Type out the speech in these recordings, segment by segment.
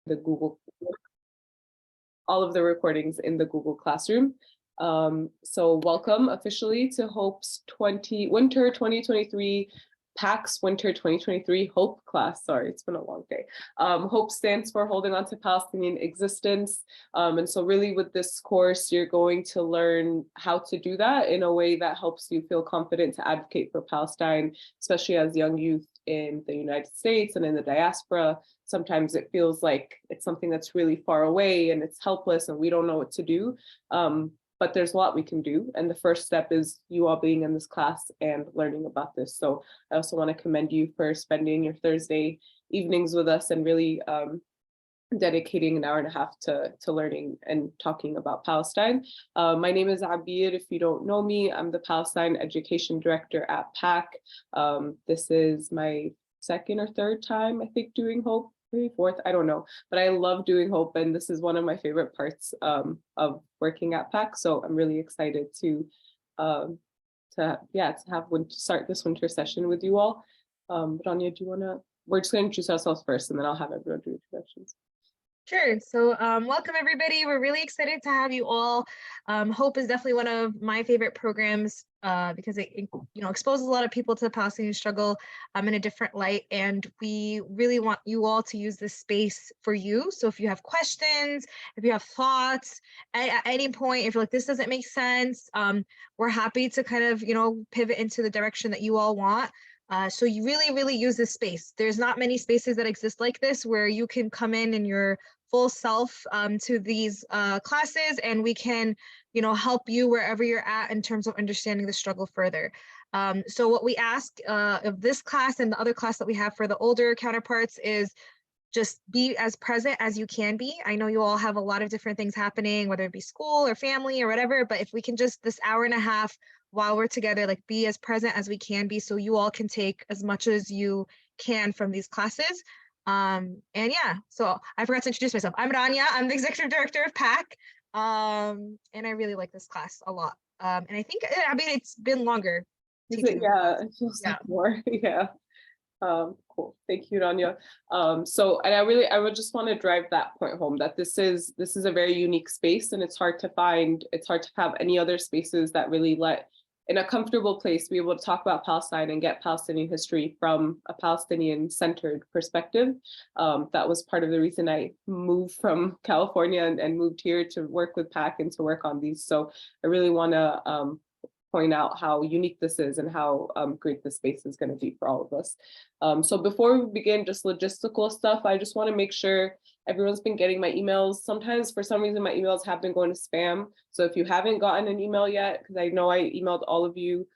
the Google, all of the recordings in the Google Classroom. So welcome officially to Hope's Winter 2023 PACS Winter 2023 Hope class. Sorry, it's been a long day. Hope stands for Holding On to Palestinian Existence. And so really with this course, you're going to learn how to do that in a way that helps you feel confident to advocate for Palestine, especially as young youth in the United States and in the diaspora. Sometimes it feels like it's something that's really far away and it's helpless and we don't know what to do. But there's a lot we can do. And the first step is you all being in this class and learning about this. So I also want to commend you for spending your Thursday evenings with us and really dedicating an hour and a half to learning and talking about Palestine. My name is Abir. If you don't know me, I'm the Palestine Education Director at PAC. This is my second or third time, I think, doing Hope. Maybe fourth, I don't know, but I love doing Hope, and this is one of my favorite parts of working at PAC. So I'm really excited to start this winter session with you all. Rania, do you want to? We're just going to introduce ourselves first, and then I'll have everyone do introductions. Sure. So welcome, everybody. We're really excited to have you all. Hope is definitely one of my favorite programs because it exposes a lot of people to the Palestinian struggle in a different light. And we really want you all to use this space for you. So if you have questions, if you have thoughts at any point, if you're like, this doesn't make sense, we're happy to kind of, pivot into the direction that you all want. So you really use this space. There's not many spaces that exist like this where you can come in your full self to these classes, and we can, help you wherever you're at in terms of understanding the struggle further. So what we ask of this class and the other class that we have for the older counterparts is just be as present as you can be. I know you all have a lot of different things happening, whether it be school or family or whatever, but if we can just this hour and a half while we're together, like be as present as we can be so you all can take as much as you can from these classes. And yeah, so I forgot to introduce myself. I'm Rania, I'm the Executive Director of PAC. And I really like this class a lot. And I think, it's been longer. Yeah, it feels like more, yeah. Cool. Thank you, Rania. I would just want to drive that point home that this is a very unique space, and it's hard to have any other spaces that really let, in a comfortable place, be able to talk about Palestine and get Palestinian history from a Palestinian-centered perspective. That was part of the reason I moved from California and moved here to work with PAC and to work on these. So I really want to point out how unique this is and how great the space is going to be for all of us. So before we begin, just logistical stuff, I just want to make sure everyone's been getting my emails. Sometimes for some reason my emails have been going to spam. So if you haven't gotten an email yet, because I know I emailed all of you,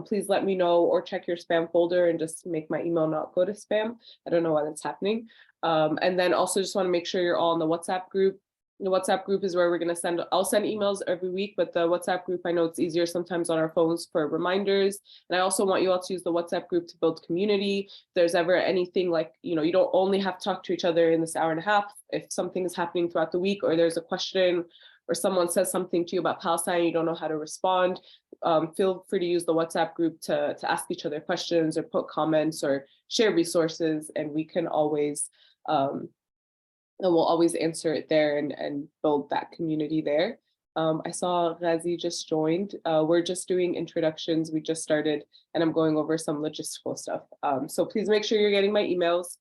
please let me know or check your spam folder and just make my email not go to spam. I don't know why that's happening. And then also just want to make sure you're all in the WhatsApp group. The WhatsApp group is where we're going to I'll send emails every week, but the WhatsApp group, I know it's easier sometimes on our phones for reminders. And I also want you all to use the WhatsApp group to build community. If there's ever anything like, you don't only have to talk to each other in this hour and a half. If something is happening throughout the week, or there's a question, or someone says something to you about Palestine, you don't know how to respond, feel free to use the WhatsApp group to ask each other questions or put comments or share resources, and we can always, and we'll always answer it there and build that community there. I saw Ghazi just joined. We're just doing introductions. We just started, and I'm going over some logistical stuff. So please make sure you're getting my emails.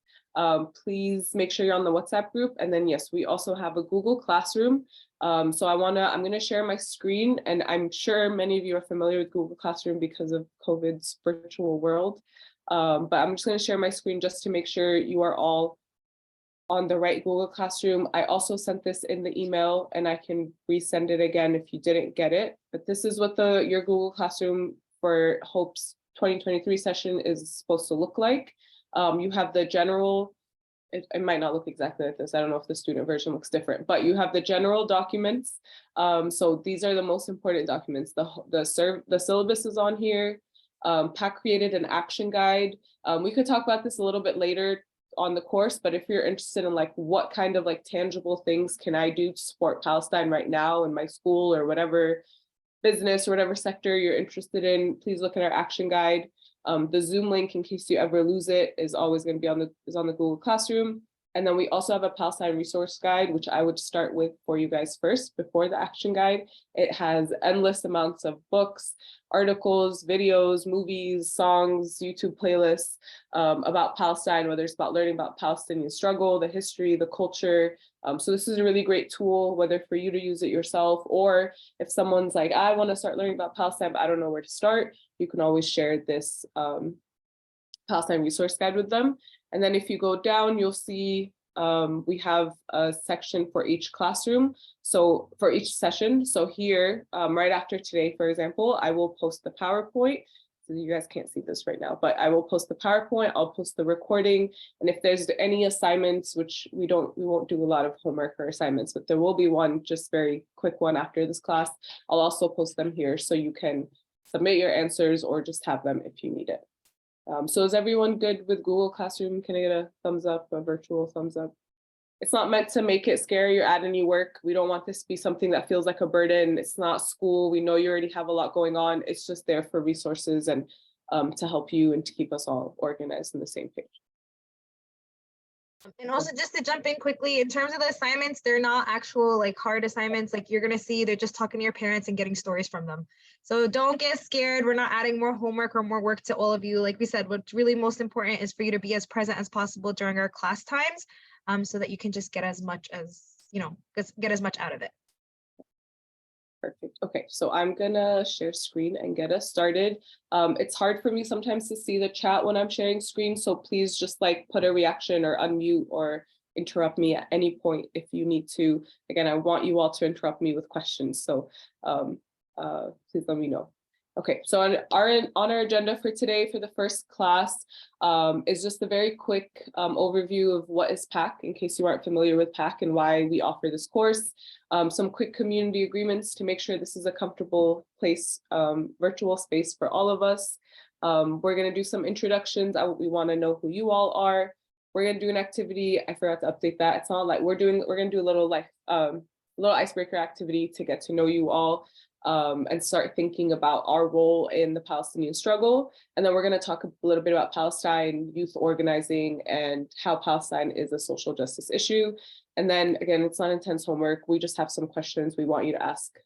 Please make sure you're on the WhatsApp group. And then yes, we also have a Google Classroom. So I'm gonna share my screen, and I'm sure many of you are familiar with Google Classroom because of COVID's virtual world. But I'm just gonna share my screen just to make sure you are all on the right Google Classroom. I also sent this in the email, and I can resend it again if you didn't get it. But this is what your Google Classroom for Hope's 2023 session is supposed to look like. You have the general, it might not look exactly like this. I don't know if the student version looks different, but you have the general documents. So these are the most important documents. The syllabus is on here. PAC created an action guide. We could talk about this a little bit later on the course, but if you're interested in like what kind of like tangible things can I do to support Palestine right now in my school or whatever business or whatever sector you're interested in, please look at our action guide. The Zoom link, in case you ever lose it, is always going to be on the Google Classroom. And then we also have a Palestine resource guide, which I would start with for you guys first before the action guide. It has endless amounts of books, articles, videos, movies, songs, YouTube playlists about Palestine, whether it's about learning about Palestinian struggle, the history, the culture. So this is a really great tool, whether for you to use it yourself, or if someone's like, I want to start learning about Palestine, but I don't know where to start, you can always share this Palestine resource guide with them. And then if you go down, you'll see we have a section for each classroom. So for each session, so here, right after today, for example, I will post the PowerPoint. So you guys can't see this right now, but I will post the PowerPoint, I'll post the recording. And if there's any assignments, which we won't do a lot of homework or assignments, but there will be one, just very quick one after this class. I'll also post them here so you can submit your answers or just have them if you need it. So is everyone good with Google Classroom? Can I get a thumbs up, a virtual thumbs up? It's not meant to make it scary or add any work. We don't want this to be something that feels like a burden. It's not school. We know you already have a lot going on. It's just there for resources and to help you and to keep us all organized on the same page. And also just to jump in quickly, in terms of the assignments, they're not actual like hard assignments. Like you're gonna see, they're just talking to your parents and getting stories from them. So don't get scared. We're not adding more homework or more work to all of you. Like we said, what's really most important is for you to be as present as possible during our class times, so that you can just get as much as, get as much out of it. Perfect. Okay, so I'm gonna share screen and get us started. It's hard for me sometimes to see the chat when I'm sharing screen, so please just like put a reaction or unmute or interrupt me at any point if you need to. Again, I want you all to interrupt me with questions, so please let me know. Okay, so on our agenda for today for the first class is just a very quick overview of what is PAC, in case you aren't familiar with PAC and why we offer this course. Some quick community agreements to make sure this is a comfortable place, virtual space for all of us. We're gonna do some introductions. We wanna know who you all are. We're gonna do an activity. I forgot to update that. It's not like we're gonna do a little little icebreaker activity to get to know you all. And start thinking about our role in the Palestinian struggle. And then we're going to talk a little bit about Palestine, youth organizing, and how Palestine is a social justice issue. And then again, it's not intense homework. We just have some questions we want you to ask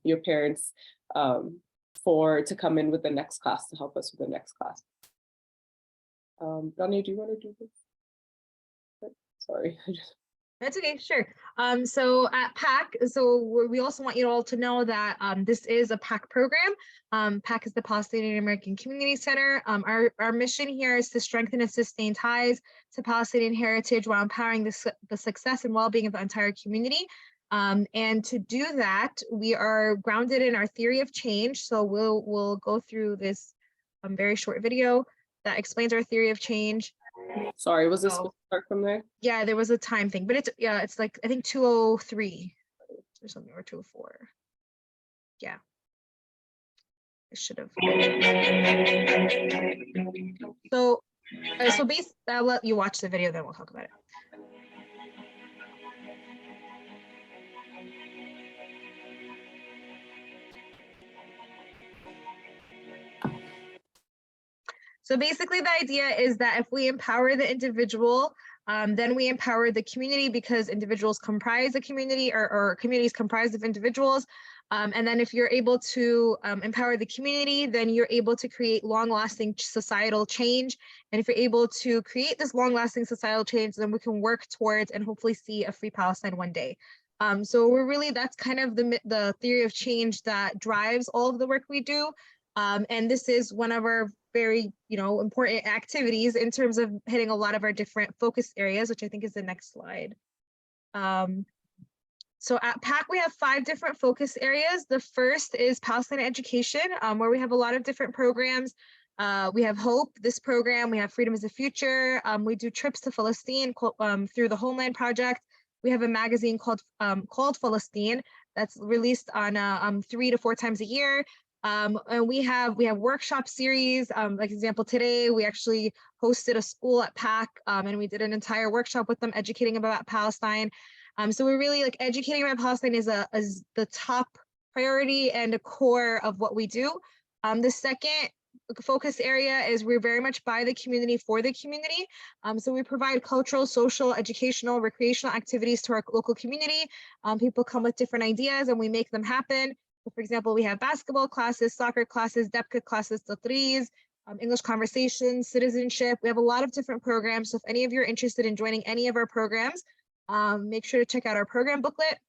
your parents to come in with the next class, to help us with the next class. Rania, do you want to do this? Sorry. That's okay, sure. So at PAC, we also want you all to know that this is a PAC program. PAC is the Palestinian American Community Center. Our mission here is to strengthen and sustain ties to Palestinian heritage while empowering the success and well-being of the entire community. And to do that, we are grounded in our theory of change. So we'll go through this very short video that explains our theory of change. Sorry, was this supposed to start from there? Yeah, there was a time thing, but it's like, I think 2:03 or something, or 2:04. Yeah. I should have. So basically, I'll let you watch the video, then we'll talk about it. So basically the idea is that if we empower the individual, then we empower the community, because individuals comprise a community, or communities comprised of individuals. And then if you're able to empower the community, then you're able to create long-lasting societal change. And if you're able to create this long-lasting societal change, then we can work towards and hopefully see a free Palestine one day. So that's kind of the theory of change that drives all of the work we do. And this is one of our very, important activities in terms of hitting a lot of our different focus areas, which I think is the next slide. So at PAC, we have 5 different focus areas. The first is Palestinian education, where we have a lot of different programs. We have Hope, this program. We have Freedom is the Future. We do trips to Palestine through the Homeland Project. We have a magazine called Palestine that's released on 3 to 4 times a year. And we have workshop series. Like example, today we actually hosted a school at PAC, and we did an entire workshop with them educating about Palestine. So we're really educating about Palestine is the top priority and a core of what we do. The second focus area is we're very much by the community for the community. So we provide cultural, social, educational, recreational activities to our local community. People come with different ideas and we make them happen. So for example, we have basketball classes, soccer classes, DEPCA classes, tatreez, English conversations, citizenship. We have a lot of different programs. So if any of you are interested in joining any of our programs, make sure to check out our program booklet.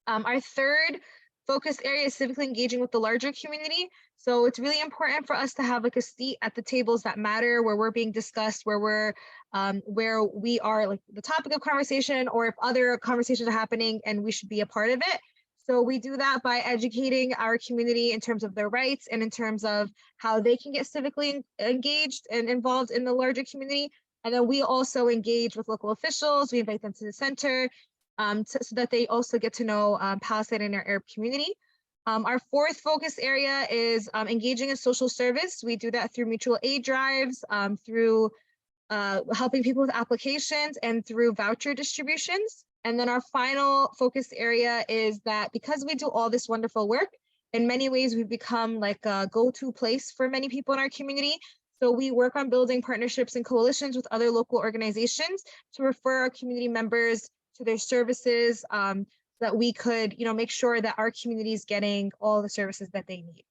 Our third focus area is civically engaging with the larger community. So it's really important for us to have like a seat at the tables that matter, where we're being discussed, where we are like the topic of conversation, or if other conversations are happening and we should be a part of it. So we do that by educating our community in terms of their rights and in terms of how they can get civically engaged and involved in the larger community. And then we also engage with local officials. We invite them to the center so that they also get to know Palestine and our Arab community. Our fourth focus area is engaging in social service. We do that through mutual aid drives, through helping people with applications, and through voucher distributions. And then our final focus area is that because we do all this wonderful work, in many ways we've become like a go-to place for many people in our community. So we work on building partnerships and coalitions with other local organizations to refer our community members to their services, so that we could, make sure that our community is getting all the services that they need.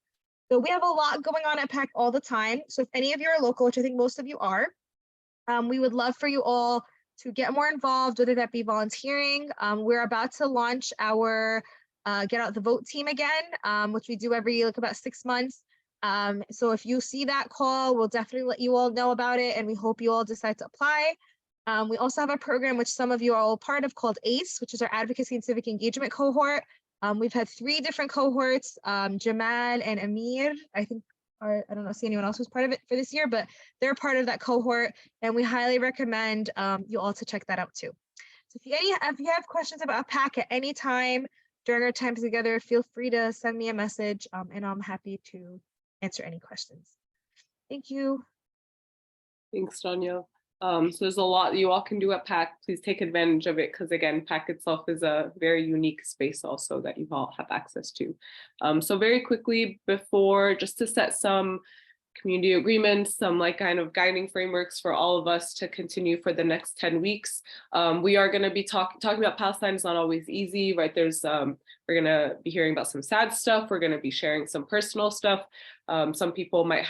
So we have a lot going on at PAC all the time. So if any of you are local, which I think most of you are, we would love for you all to get more involved, whether that be volunteering. We're about to launch our Get Out the Vote team again, which we do every about 6 months. So if you see that call, we'll definitely let you all know about it, and we hope you all decide to apply. We also have a program which some of you are all part of called ACE, which is our Advocacy and Civic Engagement cohort. We've had 3 different cohorts, Jamal and Amir, I think, I don't know, see anyone else who's part of it for this year, but they're part of that cohort, and we highly recommend you all to check that out too. So if you have questions about PAC at any time during our time together, feel free to send me a message, and I'm happy to answer any questions. Thank you. Thanks, Tanya. So there's a lot you all can do at PAC. Please take advantage of it, because again, PAC itself is a very unique space also that you all have access to. So very quickly, before, just to set some community agreements, some like kind of guiding frameworks for all of us to continue for the next 10 weeks. We are going to be talking about Palestine. Is not always easy, right? We're going to be hearing about some sad stuff. We're going to be sharing some personal stuff. Some people might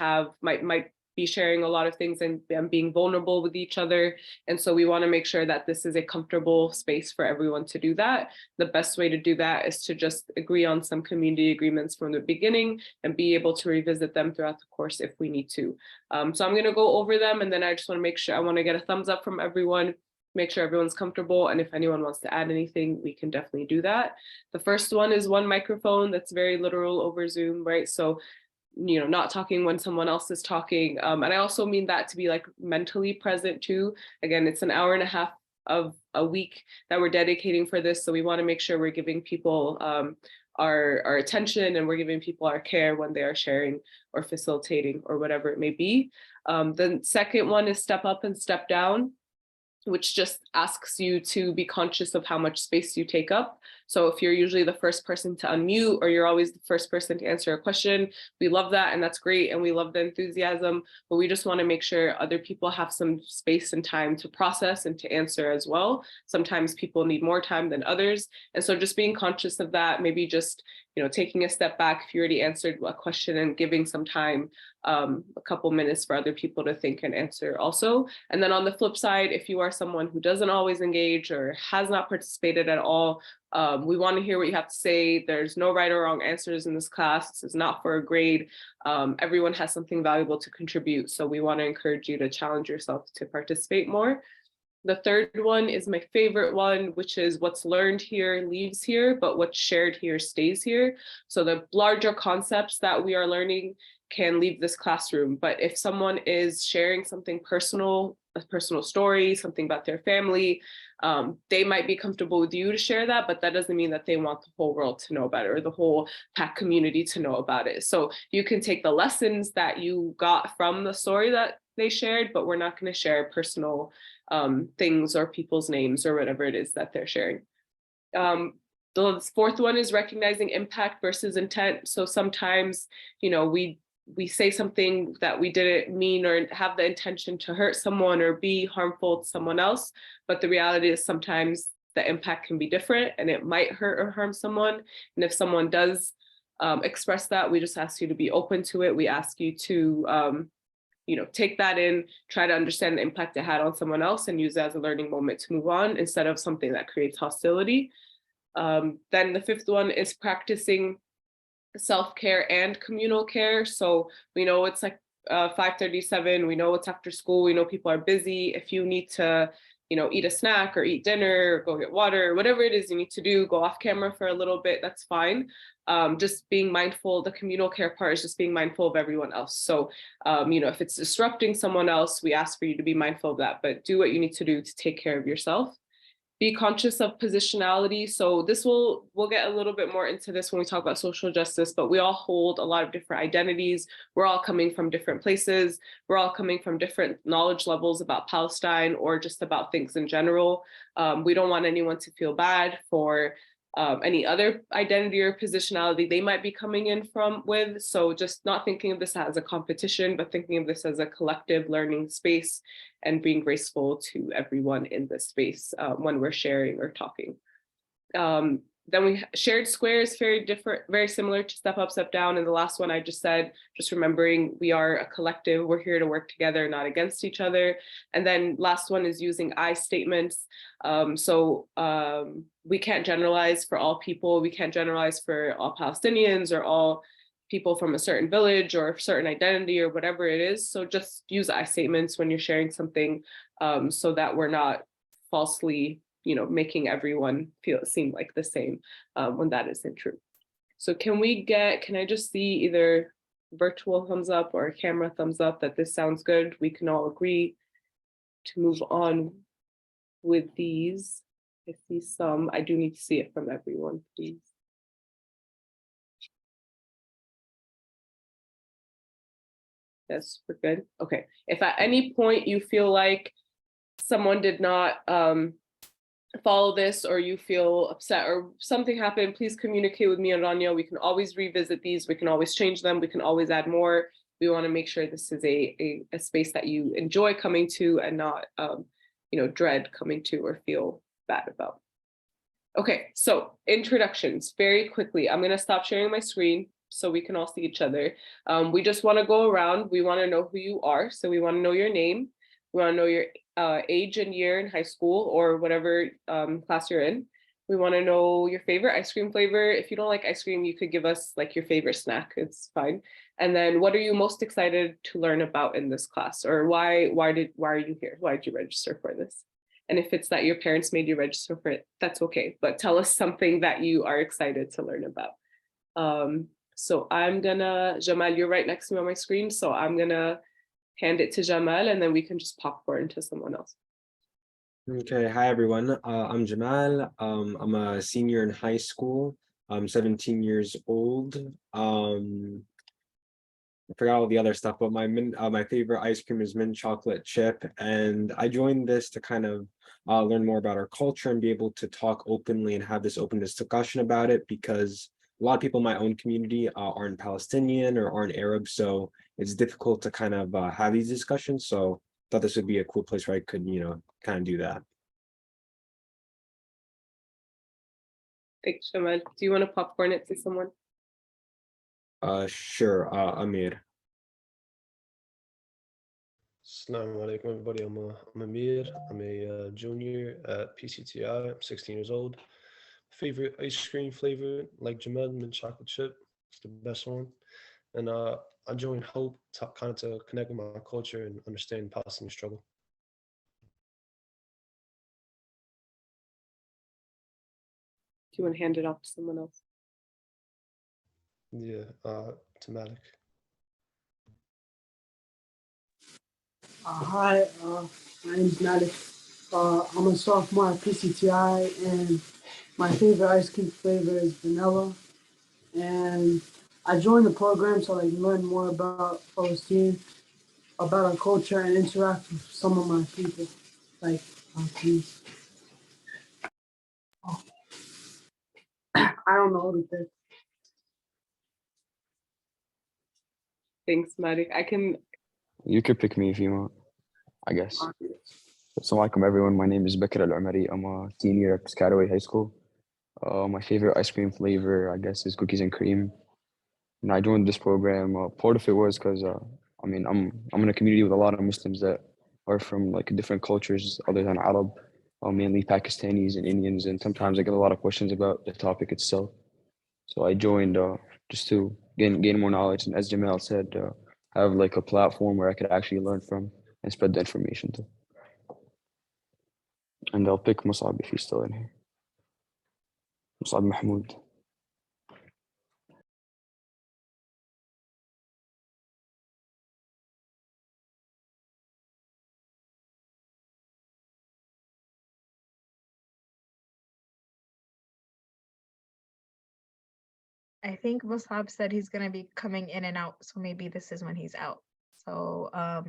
be sharing a lot of things and being vulnerable with each other. And so we want to make sure that this is a comfortable space for everyone to do that. The best way to do that is to just agree on some community agreements from the beginning and be able to revisit them throughout the course if we need to. So I'm going to go over them, and then I just want to make sure, I want to get a thumbs up from everyone, make sure everyone's comfortable. And if anyone wants to add anything, we can definitely do that. The first one is one microphone. That's very literal over Zoom, right? So not talking when someone else is talking. And I also mean that to be like mentally present too. Again, it's an hour and a half of a week that we're dedicating for this. So we want to make sure we're giving people our attention, and we're giving people our care when they are sharing or facilitating or whatever it may be. The second one is step up and step down, which just asks you to be conscious of how much space you take up. So if you're usually the first person to unmute, or you're always the first person to answer a question, we love that, and that's great, and we love the enthusiasm, but we just want to make sure other people have some space and time to process and to answer as well. Sometimes people need more time than others, and so just being conscious of that, maybe just taking a step back if you already answered a question, and giving some time, a couple minutes for other people to think and answer also. And then on the flip side, if you are someone who doesn't always engage or has not participated at all, we want to hear what you have to say. There's no right or wrong answers in this class. This is not for a grade. Everyone has something valuable to contribute. So we want to encourage you to challenge yourself to participate more. The third one is my favorite one, which is what's learned here leaves here, but what's shared here stays here. So the larger concepts that we are learning can leave this classroom. But if someone is sharing something personal, a personal story, something about their family, they might be comfortable with you to share that, but that doesn't mean that they want the whole world to know about it, or the whole PAC community to know about it. So you can take the lessons that you got from the story that they shared, but we're not going to share personal things or people's names or whatever it is that they're sharing. The fourth one is recognizing impact versus intent. So sometimes, we we say something that we didn't mean or have the intention to hurt someone or be harmful to someone else. But the reality is sometimes the impact can be different and it might hurt or harm someone. And if someone does express that, we just ask you to be open to it. We ask you to take that in, try to understand the impact it had on someone else and use it as a learning moment to move on instead of something that creates hostility. Then the fifth one is practicing self-care and communal care. So we know it's like 5:37, we know it's after school, we know people are busy. If you need to, eat a snack or eat dinner or go get water, whatever it is you need to do, go off camera for a little bit, that's fine. Just being mindful, the communal care part is just being mindful of everyone else. So, if it's disrupting someone else, we ask for you to be mindful of that, but do what you need to do to take care of yourself. Be conscious of positionality. So this we'll get a little bit more into this when we talk about social justice, but we all hold a lot of different identities. We're all coming from different places. We're all coming from different knowledge levels about Palestine or just about things in general. We don't want anyone to feel bad for any other identity or positionality they might be coming in with. So just not thinking of this as a competition, but thinking of this as a collective learning space and being graceful to everyone in this space when we're sharing or talking. Then we shared squares, very different, very similar to step up, step down. And the last one I just said, just remembering we are a collective, we're here to work together, not against each other. And then last one is using I statements. We can't generalize for all people. We can't generalize for all Palestinians or all people from a certain village or a certain identity or whatever it is. So just use I statements when you're sharing something so that we're not falsely making everyone seem like the same when that isn't true. So can I just see either virtual thumbs up or camera thumbs up that this sounds good? We can all agree to move on with these. I see some. I do need to see it from everyone, please. Yes, we're good. Okay. If at any point you feel like someone did not follow this or you feel upset or something happened, please communicate with me and Rania. We can always revisit these. We can always change them. We can always add more. We want to make sure this is a space that you enjoy coming to and not, dread coming to or feel bad about. Okay, so introductions, very quickly. I'm going to stop sharing my screen so we can all see each other. We just want to go around. We want to know who you are. So we want to know your name. We want to know your age and year in high school or whatever class you're in. We want to know your favorite ice cream flavor. If you don't like ice cream, you could give us like your favorite snack. It's fine. And then what are you most excited to learn about in this class? Or why are you here? Why did you register for this? And if it's that your parents made you register for it, that's okay. But tell us something that you are excited to learn about. So Jamal, you're right next to me on my screen. So I'm gonna hand it to Jamal and then we can just popcorn to someone else. Okay, hi everyone. I'm Jamal. I'm a senior in high school. I'm 17 years old. I forgot all the other stuff, but my favorite ice cream is mint chocolate chip, and I joined this to kind of learn more about our culture and be able to talk openly and have this open discussion about it, because a lot of people in my own community aren't Palestinian or aren't Arab, so it's difficult to kind of have these discussions. So I thought this would be a cool place where I could, kind of do that. Thanks, Jamal. Do you want to popcorn it to someone? Sure, Amir. Assalamu alaikum, everybody. I'm Amir. I'm a junior at PCTI. I'm 16 years old. Favorite ice cream flavor, like Jamal, mint chocolate chip. It's the best one. And I joined Hope to connect with my culture and understand Palestinian struggle. Do you want to hand it off to someone else? Yeah, to Malik. Hi, my name's Malik. I'm a sophomore at PCTI, and my favorite ice cream flavor is vanilla. And I joined the program so I can learn more about Palestine, about our culture, and interact with some of my people, like my peers. Oh. I don't know what it is. Thanks, Marik. You could pick me if you want, I guess. Assalamu alaikum, everyone. My name is Bakr Al-Umari. I'm a senior at Piscataway High School. My favorite ice cream flavor, I guess, is cookies and cream. And I joined this program. Part of it was because, I'm in a community with a lot of Muslims that are from like different cultures other than Arab, mainly Pakistanis and Indians. And sometimes I get a lot of questions about the topic itself. So I joined just to gain more knowledge. And as Jamal said, have like a platform where I could actually learn from and spread the information to. And I'll pick Musab if he's still in here. Musab Mahmoud. I think Musab said he's gonna be coming in and out, so maybe this is when he's out. So I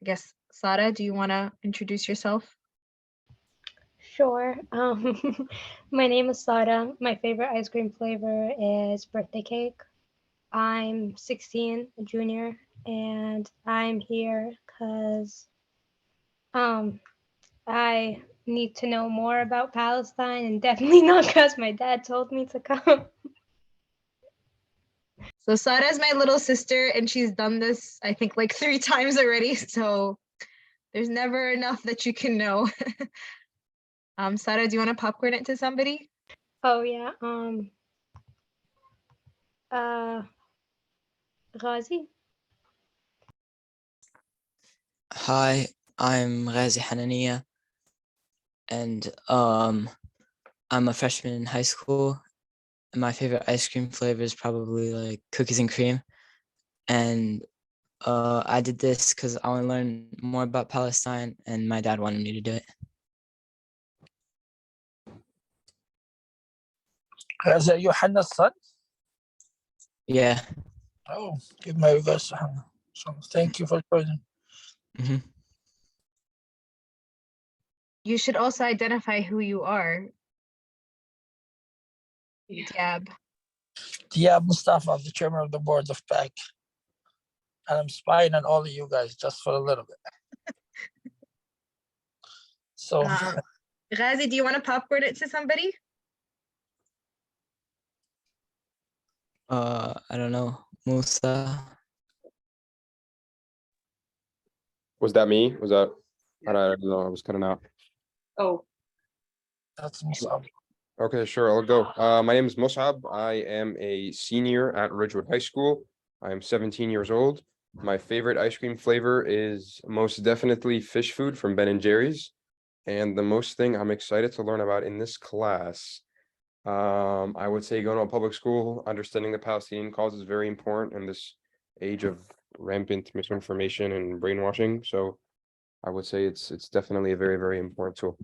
guess Sada, do you want to introduce yourself? Sure. My name is Sada. My favorite ice cream flavor is birthday cake. I'm 16, a junior, and I'm here because I need to know more about Palestine, and definitely not because my dad told me to come. So Sada is my little sister, and she's done this, I think, like 3 times already. So there's never enough that you can know. Sada, do you want to popcorn it to somebody? Oh yeah. Ghazi. Hi, I'm Ghazi Hanania, and I'm a freshman in high school. And my favorite ice cream flavor is probably like cookies and cream. And I did this because I want to learn more about Palestine, and my dad wanted me to do it. Is that Johanna's son? Yeah. Oh, give my regards to Hannah. So thank you for joining. Hmm. You should also identify who you are. Yeah. Diab. Diab Mustafa, I'm the chairman of the board of PAC. And I'm spying on all of you guys just for a little bit. So Ghazi, do you want to popcorn it to somebody? I don't know, Musa. Was that me? Was that? I don't know. I was cutting out. Oh, that's Musab. Okay, sure. I'll go. My name is Musab. I am a senior at Ridgewood High School. I am 17 years old. My favorite ice cream flavor is most definitely fish food from Ben and Jerry's. And the most thing I'm excited to learn about in this class, I would say going to a public school, understanding the Palestinian cause is very important in this age of rampant misinformation and brainwashing. So I would say it's definitely a very, very important tool.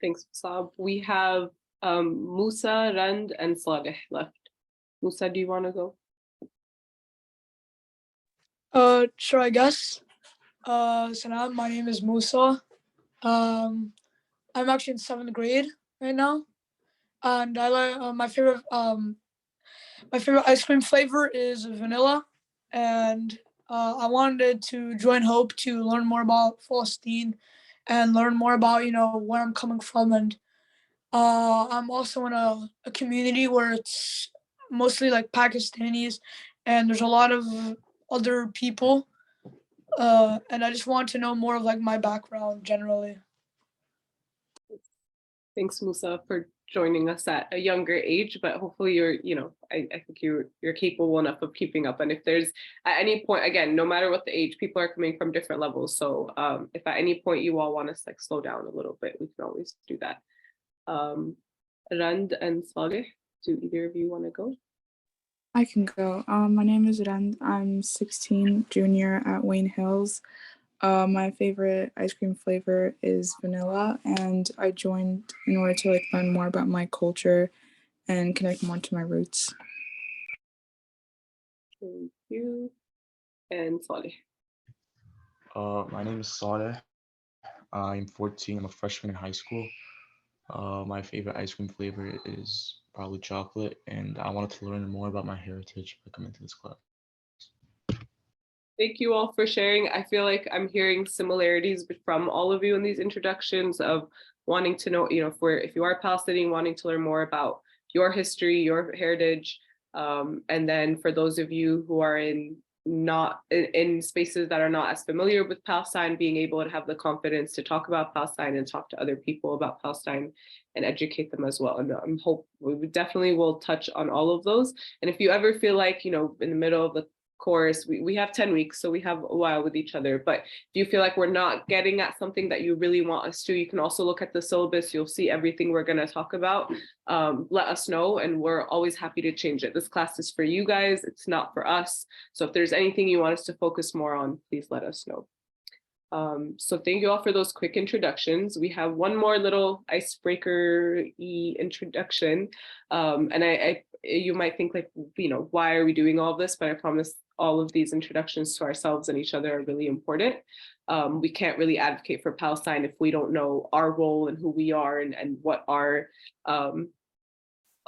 thanks, Musab. We have Musa, Rand, and Saleh left. Musa, do you want to go? Sure, I guess. Salam, my name is Musa. I'm actually in 7th grade right now, and I like my favorite ice cream flavor is vanilla, and I wanted to join Hope to learn more about Palestine and learn more about where I'm coming from, and I'm also in a community where it's mostly like Pakistanis, and there's a lot of other people. And I just want to know more of like my background generally. Thanks, Musa, for joining us at a younger age, but hopefully I think you're capable enough of keeping up. And if there's at any point, again, no matter what the age, people are coming from different levels. So if at any point you all want us like slow down a little bit, we can always do that. Rand and Saleh, do either of you want to go? I can go. My name is Rand. I'm 16, junior at Wayne Hills. My favorite ice cream flavor is vanilla, and I joined in order to like learn more about my culture and connect more to my roots. Thank you. And Saleh. My name is Saleh. I'm 14. I'm a freshman in high school. My favorite ice cream flavor is probably chocolate, and I wanted to learn more about my heritage by coming to this class. Thank you all for sharing. I feel like I'm hearing similarities from all of you in these introductions of wanting to know, if you are Palestinian, wanting to learn more about your history, your heritage. And then for those of you who are in spaces that are not as familiar with Palestine, being able to have the confidence to talk about Palestine and talk to other people about Palestine and educate them as well. And I'm hope we definitely will touch on all of those. And if you ever feel like, in the middle of the course, we have 10 weeks, so we have a while with each other, but if you feel like we're not getting at something that you really want us to, you can also look at the syllabus. You'll see everything we're going to talk about. Let us know, and we're always happy to change it. This class is for you guys, it's not for us. So if there's anything you want us to focus more on, please let us know. So thank you all for those quick introductions. We have one more little icebreaker-y introduction. And you might think like, why are we doing all this? But I promise all of these introductions to ourselves and each other are really important. We can't really advocate for Palestine if we don't know our role and who we are and what our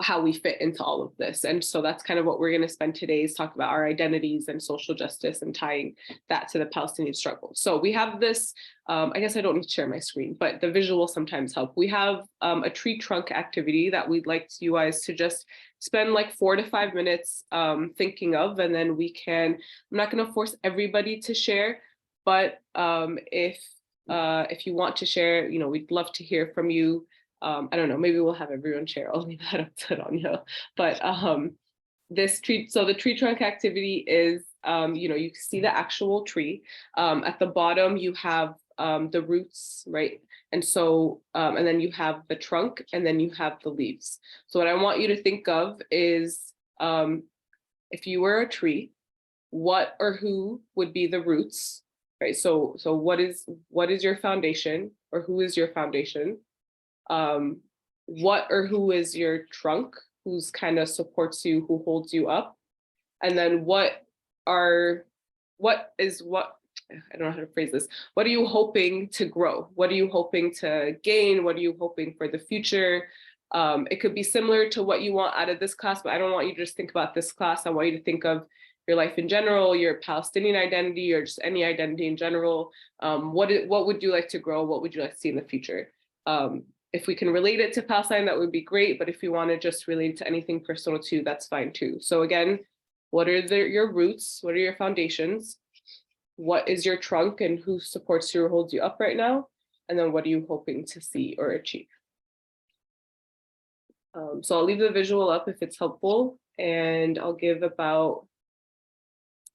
how we fit into all of this. And so that's kind of what we're going to spend today, is talk about our identities and social justice and tying that to the Palestinian struggle. So we have this, I guess I don't need to share my screen, but the visual sometimes help. We have a tree trunk activity that we'd like you guys to just spend like 4 to 5 minutes thinking of, and then I'm not going to force everybody to share, but if you want to share, we'd love to hear from you. I don't know, maybe we'll have everyone share. I'll leave that up to Anya. But the tree trunk activity is, you can see the actual tree. At the bottom, you have the roots, right? And so, and then you have the trunk, and then you have the leaves. So what I want you to think of is, if you were a tree, what or who would be the roots, right? So what is your foundation, or who is your foundation? What or who is your trunk, who's kind of supports you, who holds you up? And then I don't know how to phrase this. What are you hoping to grow? What are you hoping to gain? What are you hoping for the future? It could be similar to what you want out of this class, but I don't want you to just think about this class. I want you to think of your life in general, your Palestinian identity, or just any identity in general. What would you like to grow? What would you like to see in the future? If we can relate it to Palestine, that would be great. But if you want to just relate it to anything personal too, that's fine too. So again, what are your roots? What are your foundations? What is your trunk, and who supports you or holds you up right now? And then what are you hoping to see or achieve? So I'll leave the visual up if it's helpful, and I'll give about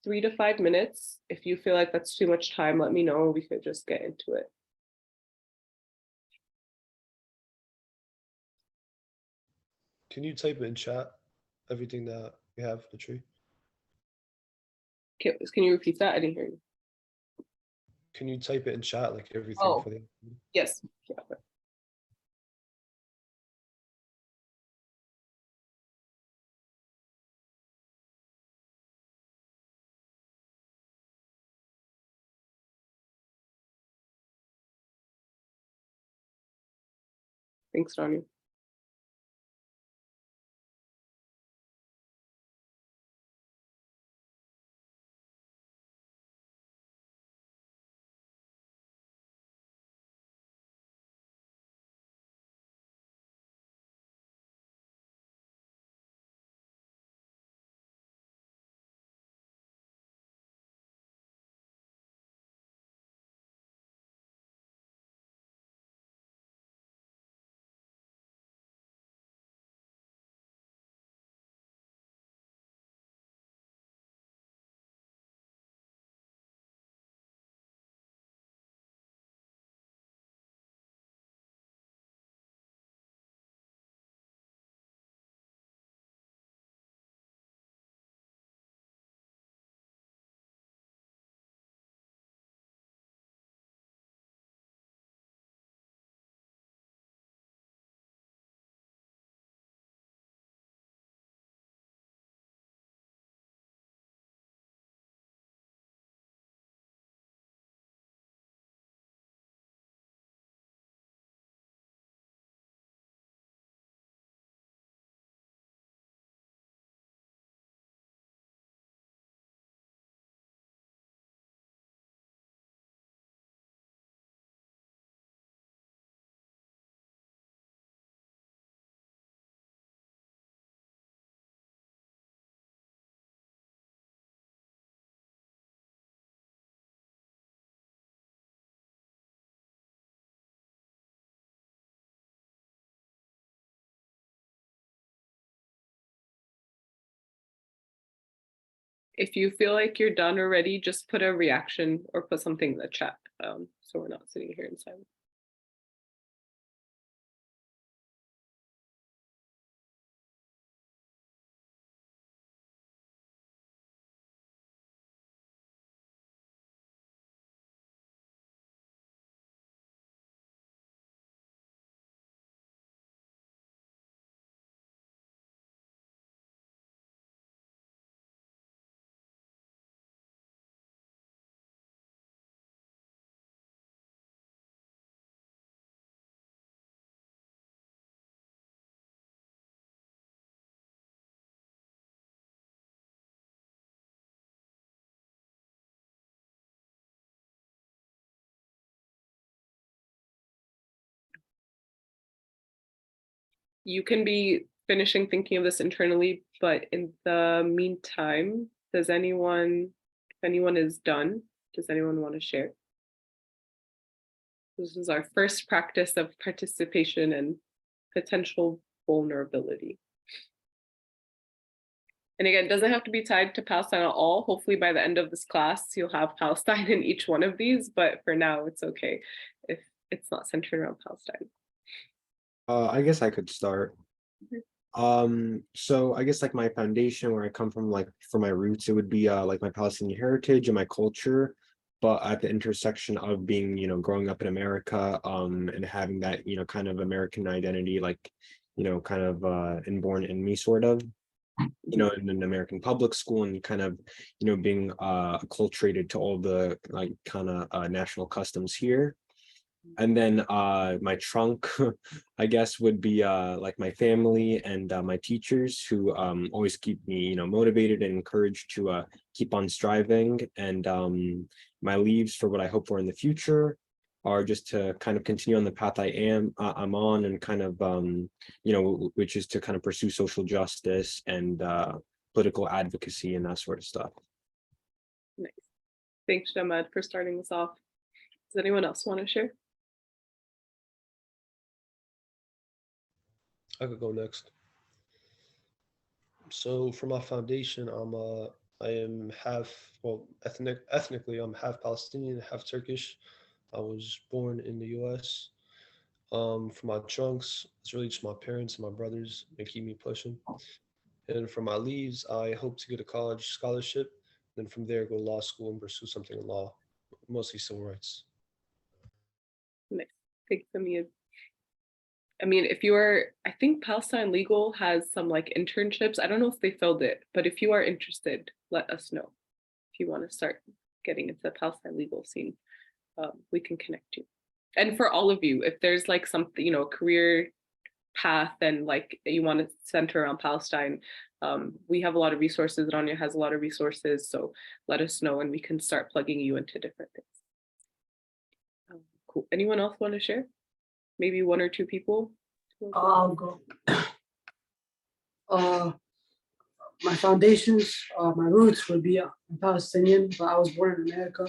3 to 5 minutes. If you feel like that's too much time, let me know. We could just get into it. Can you type in chat everything that we have for the tree? Can you repeat that? I didn't hear you. Can you type it in chat, like everything Oh, for the? yes. Yeah. Thanks, Ronnie. If you feel like you're done already, just put a reaction or put something in the chat, so we're not sitting here in silence. You can be finishing thinking of this internally, but in the meantime, if anyone is done, does anyone want to share? This is our first practice of participation and potential vulnerability. And again, it doesn't have to be tied to Palestine at all. Hopefully by the end of this class, you'll have Palestine in each one of these, but for now it's okay if it's not centered around Palestine. I guess I could start. So I guess like my foundation, where I come from, like for my roots, it would be like my Palestinian heritage and my culture, but at the intersection of being, growing up in America, and having that, kind of American identity, like, kind of inborn in me, sort of, in an American public school, and kind of, being acculturated to all the like kind of national customs here. And then my trunk, I guess, would be like my family and my teachers, who always keep me, motivated and encouraged to keep on striving. And my leaves for what I hope for in the future are just to kind of continue on the path I'm on, and kind of which is to kind of pursue social justice and political advocacy and that sort of stuff. Nice. Thanks, Jamad, for starting us off. Does anyone else want to share? I could go next. So for my foundation, I am half, well, ethnically I'm half Palestinian, half Turkish. I was born in the US. For my trunks, it's really just my parents and my brothers. They keep me pushing. And for my leaves, I hope to get a college scholarship. Then from there, go to law school and pursue something in law, mostly civil rights. Nice. Thanks, Amir. I mean, I think Palestine Legal has some like internships. I don't know if they filled it, but if you are interested, let us know. If you want to start getting into the Palestine legal scene, we can connect you. And for all of you, if there's like something, career path and like you want to center around Palestine, we have a lot of resources. Rania has a lot of resources, so let us know and we can start plugging you into different things. Cool. Anyone else want to share? Maybe one or two people? I'll go. My foundations, my roots would be Palestinian, but I was born in America.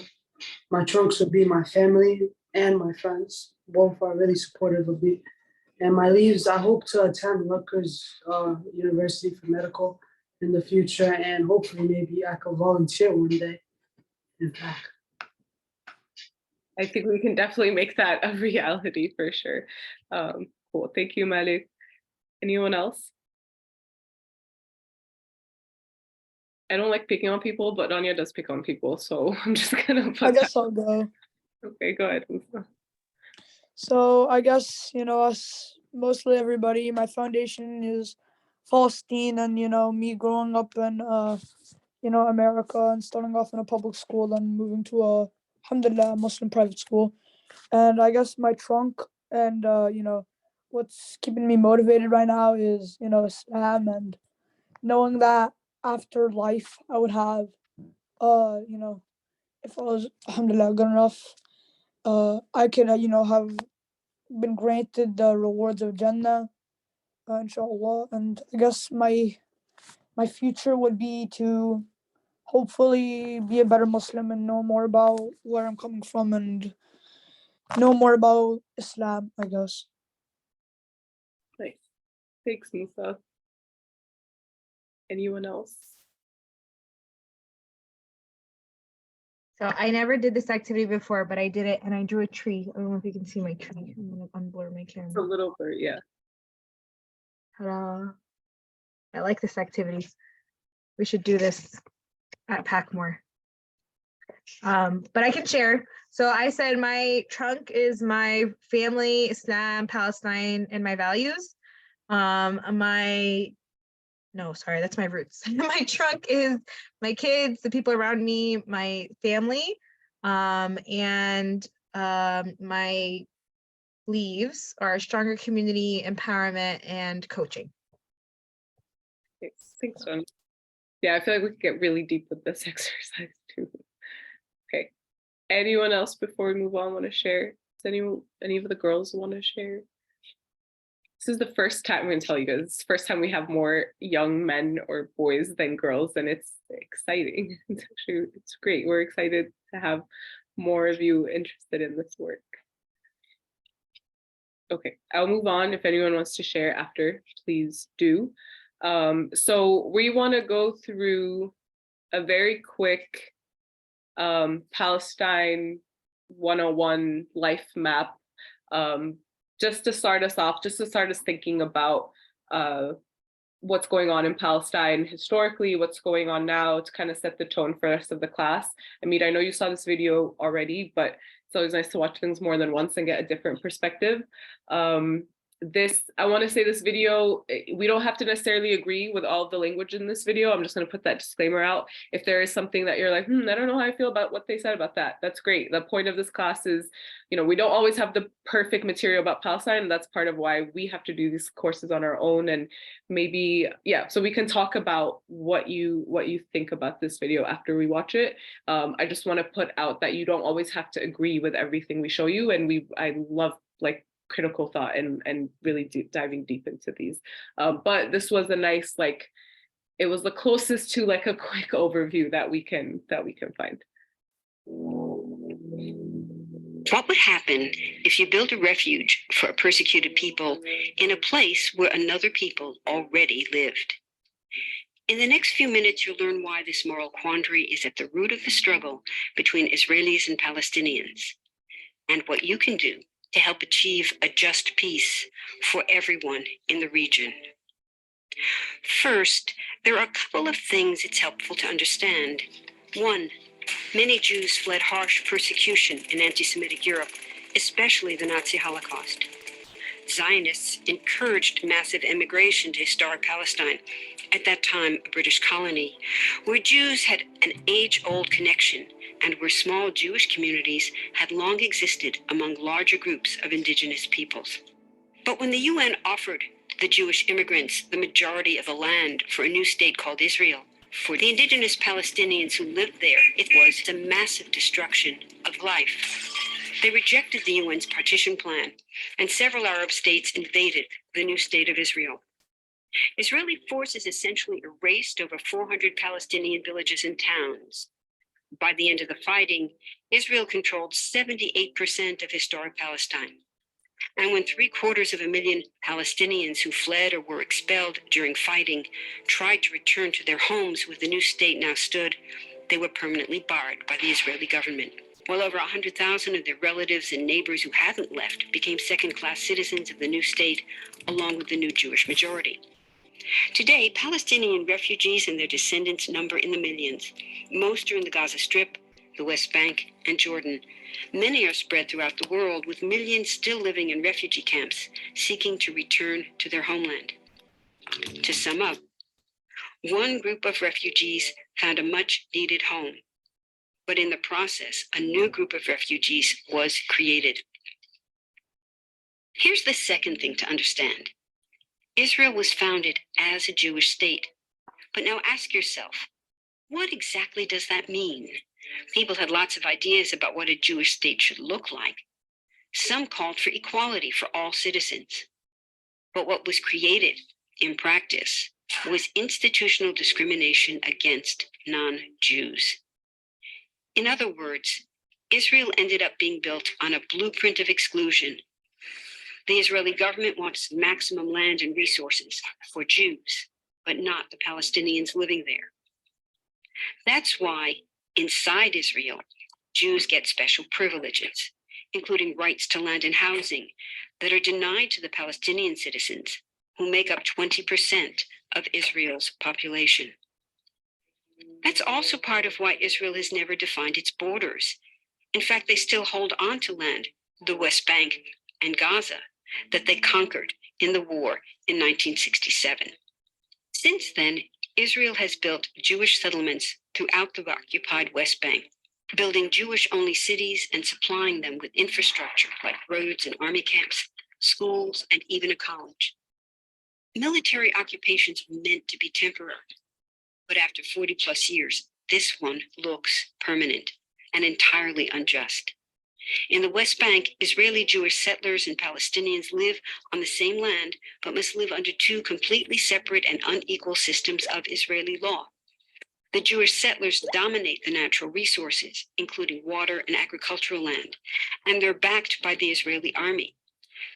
My trunks would be my family and my friends. Both are really supportive of me. And my leaves, I hope to attend Rutgers University for medical in the future, and hopefully maybe I could volunteer one day. In fact, I think we can definitely make that a reality for sure. Cool. Thank you, Malik. Anyone else? I don't like picking on people, but Rania does pick on people, so I'm just gonna put I guess I'll go. Okay, go ahead. So I guess, us, mostly everybody, my foundation is Palestine, and, me growing up in, America and starting off in a public school and moving to a, alhamdulillah, Muslim private school. And I guess my trunk and, what's keeping me motivated right now is, Islam, and knowing that after life I would have, if I was, alhamdulillah, good enough, I could, have been granted the rewards of Jannah, inshallah. And I guess my future would be to hopefully be a better Muslim and know more about where I'm coming from and know more about Islam, I guess. Nice. Thanks, Musa. Anyone else? So I never did this activity before, but I did it and I drew a tree. I don't know if you can see my tree. I'm gonna unblur my It's a camera. little bit, yeah. Ta-da. I like this activity. We should do this at Packmore. But I can share. So I said my trunk is my family, Islam, Palestine, and my values. No, sorry, that's my roots. My trunk is my kids, the people around me, my family, and my leaves are stronger community empowerment and coaching. Thanks, John. Yeah, I feel like we could get really deep with this exercise too. Okay. Anyone else before we move on want to share? Does any of the girls want to share? This is the first time, I'm going to tell you guys, it's the first time we have more young men or boys than girls, and it's exciting. It's great. We're excited to have more of you interested in this work. Okay, I'll move on. If anyone wants to share after, please do. So we want to go through a very quick Palestine 101 life map, just to start us off, just to start us thinking about what's going on in Palestine historically, what's going on now, to kind of set the tone for the rest of the class. I mean, I know you saw this video already, but it's always nice to watch things more than once and get a different perspective. I want to say this video, we don't have to necessarily agree with all of the language in this video. I'm just going to put that disclaimer out. If there is something that you're like, I don't know how I feel about what they said about that, that's great. The point of this class is, we don't always have the perfect material about Palestine. And that's part of why we have to do these courses on our own. And maybe, yeah, so we can talk about what you think about this video after we watch it. I just want to put out that you don't always have to agree with everything we show you. And I love critical thought and really diving deep into these. But this was a nice, it was the closest to a quick overview that we can find. What would happen if you built a refuge for a persecuted people in a place where another people already lived? In the next few minutes, you'll learn why this moral quandary is at the root of the struggle between Israelis and Palestinians, and what you can do to help achieve a just peace for everyone in the region. First, there are a couple of things it's helpful to understand. One, many Jews fled harsh persecution in anti-Semitic Europe, especially the Nazi Holocaust. Zionists encouraged massive immigration to historic Palestine, at that time a British colony, where Jews had an age-old connection and where small Jewish communities had long existed among larger groups of indigenous peoples. But when the UN offered the Jewish immigrants the majority of the land for a new state called Israel, for the indigenous Palestinians who lived there, it was a massive destruction of life. They rejected the UN's partition plan, and several Arab states invaded the new state of Israel. Israeli forces essentially erased over 400 Palestinian villages and towns. By the end of the fighting, Israel controlled 78% of historic Palestine. And when 750,000 Palestinians who fled or were expelled during fighting tried to return to their homes where the new state now stood, they were permanently barred by the Israeli government. Well over 100,000 of their relatives and neighbors who hadn't left became second-class citizens of the new state, along with the new Jewish majority. Today, Palestinian refugees and their descendants number in the millions. Most are in the Gaza Strip, the West Bank, and Jordan. Many are spread throughout the world, with millions still living in refugee camps, seeking to return to their homeland. To sum up, one group of refugees found a much-needed home, but in the process, a new group of refugees was created. Here's the second thing to understand. Israel was founded as a Jewish state. But now ask yourself, what exactly does that mean? People had lots of ideas about what a Jewish state should look like. Some called for equality for all citizens. But what was created in practice was institutional discrimination against non-Jews. In other words, Israel ended up being built on a blueprint of exclusion. The Israeli government wants maximum land and resources for Jews, but not the Palestinians living there. That's why inside Israel, Jews get special privileges, including rights to land and housing, that are denied to the Palestinian citizens, who make up 20% of Israel's population. That's also part of why Israel has never defined its borders. In fact, they still hold on to land, the West Bank and Gaza, that they conquered in the war in 1967. Since then, Israel has built Jewish settlements throughout the occupied West Bank, building Jewish-only cities and supplying them with infrastructure like roads and army camps, schools, and even a college. Military occupations are meant to be temporary, but after 40 plus years, this one looks permanent and entirely unjust. In the West Bank, Israeli Jewish settlers and Palestinians live on the same land, but must live under two completely separate and unequal systems of Israeli law. The Jewish settlers dominate the natural resources, including water and agricultural land, and they're backed by the Israeli army.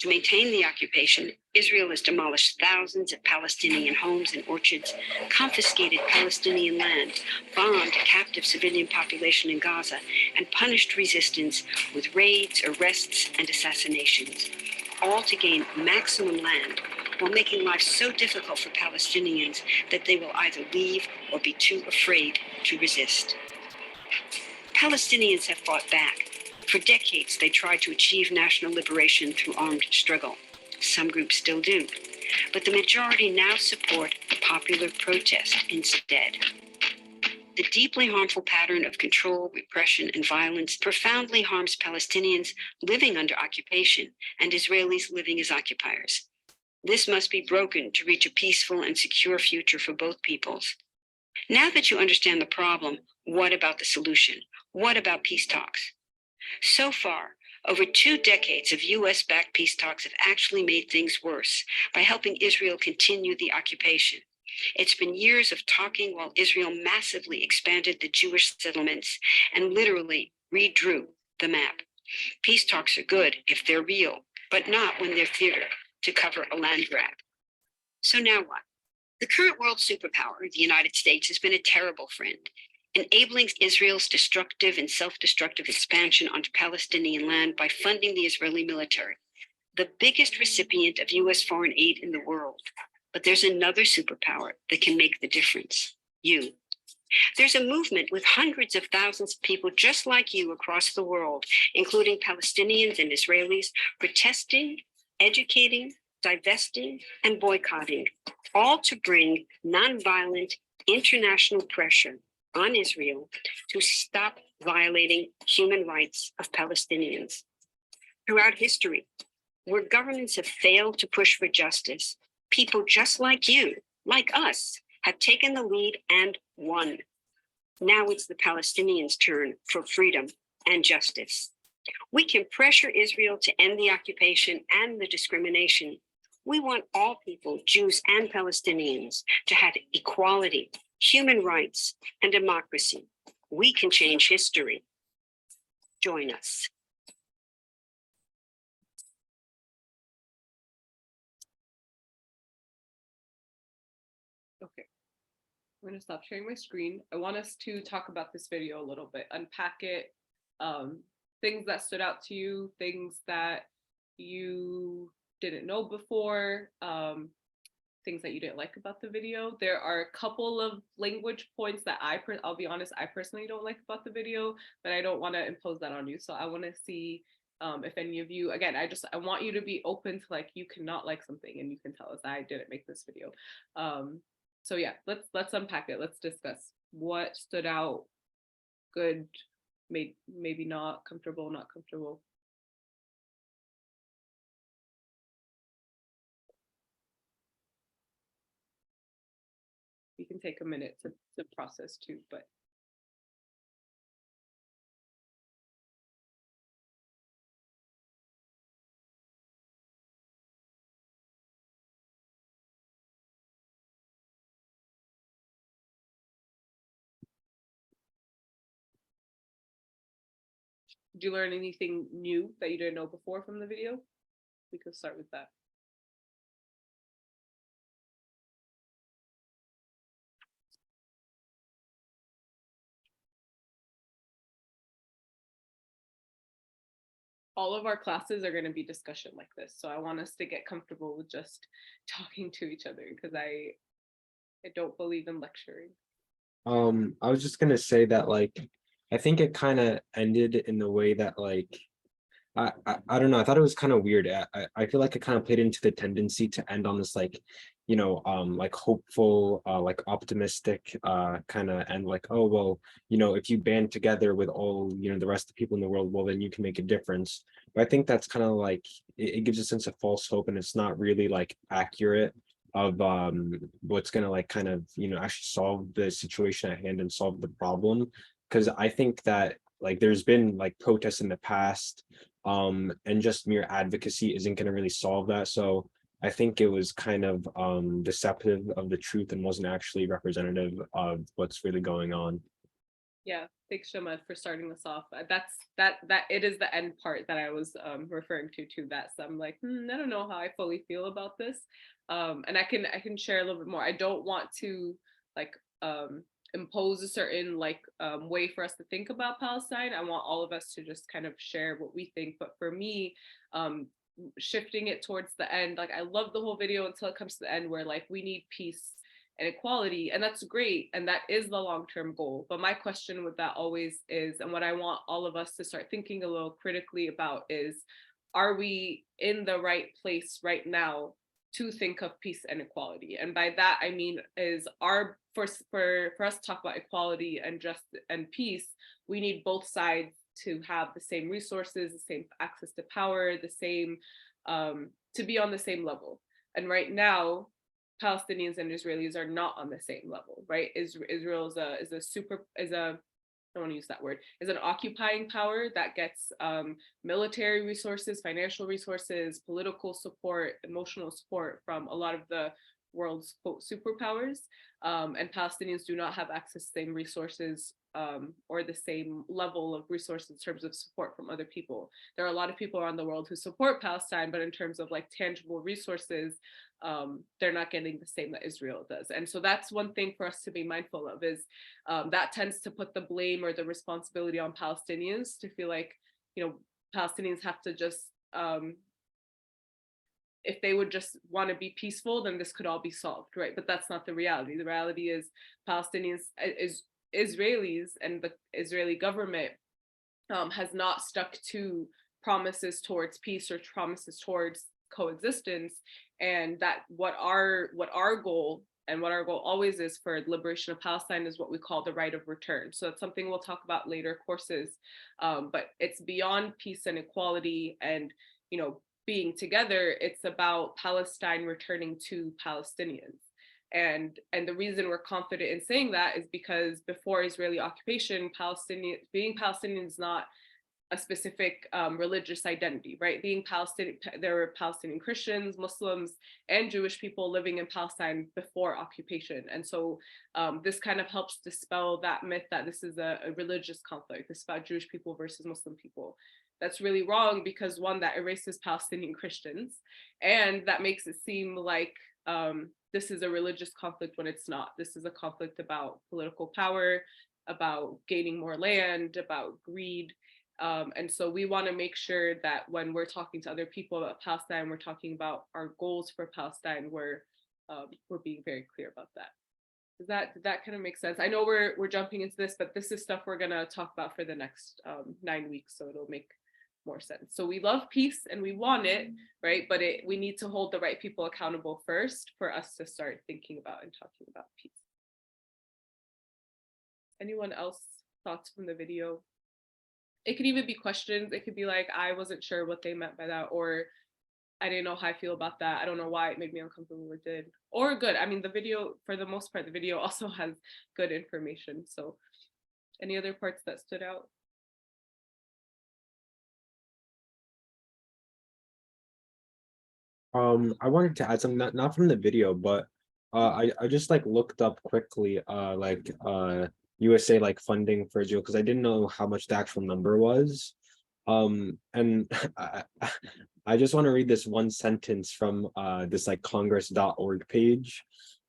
To maintain the occupation, Israel has demolished thousands of Palestinian homes and orchards, confiscated Palestinian land, bombed a captive civilian population in Gaza, and punished resistance with raids, arrests, and assassinations, all to gain maximum land, while making life so difficult for Palestinians that they will either leave or be too afraid to resist. Palestinians have fought back. For decades, they tried to achieve national liberation through armed struggle. Some groups still do, but the majority now support a popular protest instead. The deeply harmful pattern of control, repression, and violence profoundly harms Palestinians living under occupation and Israelis living as occupiers. This must be broken to reach a peaceful and secure future for both peoples. Now that you understand the problem, what about the solution? What about peace talks? So far, over 2 decades of US-backed peace talks have actually made things worse by helping Israel continue the occupation. It's been years of talking while Israel massively expanded the Jewish settlements and literally redrew the map. Peace talks are good if they're real, but not when they're theater to cover a land grab. So now what? The current world superpower, the United States, has been a terrible friend, enabling Israel's destructive and self-destructive expansion onto Palestinian land by funding the Israeli military, the biggest recipient of US foreign aid in the world. But there's another superpower that can make the difference: you. There's a movement with hundreds of thousands of people just like you across the world, including Palestinians and Israelis, protesting, educating, divesting, and boycotting, all to bring nonviolent international pressure on Israel to stop violating human rights of Palestinians. Throughout history, where governments have failed to push for justice, people just like you, like us, have taken the lead and won. Now it's the Palestinians' turn for freedom and justice. We can pressure Israel to end the occupation and the discrimination. We want all people, Jews and Palestinians, to have equality, human rights, and democracy. We can change history. Join us. Okay, I'm gonna stop sharing my screen. I want us to talk about this video a little bit, unpack it, things that stood out to you, things that you didn't know before, things that you didn't like about the video. There are a couple of language points that I'll be honest, I personally don't like about the video, but I don't want to impose that on you. So I want to see if any of you, again, I want you to be open to, like, you cannot like something and you can tell us I didn't make this video. So yeah, let's unpack it. Let's discuss what stood out, good, maybe not comfortable, not comfortable. You can take a minute to process too, but. Did you learn anything new that you didn't know before from the video? We could start with that. all of our classes are going to be discussion like this. So I want us to get comfortable with just talking to each other, because I don't believe in lecturing. I was just gonna say that like I think it kind of ended in the way that like I don't know. I thought it was kind of weird. I feel like it kind of played into the tendency to end on this like, like hopeful, like optimistic, kind of and like, oh well, if you band together with all the rest of the people in the world, well then you can make a difference. But I think that's kind of like it gives a sense of false hope, and it's not really like accurate of what's gonna like kind of actually solve the situation at hand and solve the problem. Because I think that like there's been like protests in the past, and just mere advocacy isn't going to really solve that. So I think it was kind of deceptive of the truth and wasn't actually representative of what's really going on. Yeah, thanks, Shama, for starting us off. That it is the end part that I was referring to that. So I'm like, I don't know how I fully feel about this. And I can share a little bit more. I don't want to like impose a certain like way for us to think about Palestine. I want all of us to just kind of share what we think. But for me, shifting it towards the end, like I love the whole video until it comes to the end where like we need peace and equality, and that's great, and that is the long-term goal. But my question with that always is, and what I want all of us to start thinking a little critically about is, are we in the right place right now to think of peace and equality? And by that I mean is for us to talk about equality and peace, we need both sides to have the same resources, the same access to power, the same to be on the same level. And right now Palestinians and Israelis are not on the same level, right? Israel is I don't want to use that word, is an occupying power that gets military resources, financial resources, political support, emotional support from a lot of the world's quote superpowers, and Palestinians do not have access to the same resources or the same level of resources in terms of support from other people. There are a lot of people around the world who support Palestine, but in terms of like tangible resources, they're not getting the same that Israel does. And so that's one thing for us to be mindful of, is that tends to put the blame or the responsibility on Palestinians to feel like, Palestinians have to just, if they would just want to be peaceful, then this could all be solved, right? But that's not the reality. The reality is Palestinians, Israelis and the Israeli government has not stuck to promises towards peace or promises towards coexistence, and that what our goal always is for the liberation of Palestine is what we call the right of return. So it's something we'll talk about later courses, but it's beyond peace and equality and being together. It's about Palestine returning to Palestinians. And the reason we're confident in saying that is because before Israeli occupation, being Palestinian is not a specific religious identity, right? Being Palestinian, there were Palestinian Christians, Muslims, and Jewish people living in Palestine before occupation. And so this kind of helps dispel that myth that this is a religious conflict. This is about Jewish people versus Muslim people. That's really wrong, because one, that erases Palestinian Christians, and that makes it seem like this is a religious conflict when it's not. This is a conflict about political power, about gaining more land, about greed. And so we want to make sure that when we're talking to other people about Palestine, we're talking about our goals for Palestine, we're being very clear about that. Does that kind of make sense? I know we're jumping into this, but this is stuff we're gonna talk about for the next 9 weeks, so it'll make more sense. So we love peace and we want it, right? But we need to hold the right people accountable first for us to start thinking about and talking about peace. Anyone else thoughts from the video? It could even be questions. It could be like, I wasn't sure what they meant by that, or I didn't know how I feel about that. I don't know why it made me uncomfortable or did. Or good. I mean, the video, for the most part, the video also has good information. So any other parts that stood out? I wanted to add something, not from the video, but I just like looked up quickly USA like funding for Israel, because I didn't know how much the actual number was. And I just want to read this one sentence from this like congress.org page.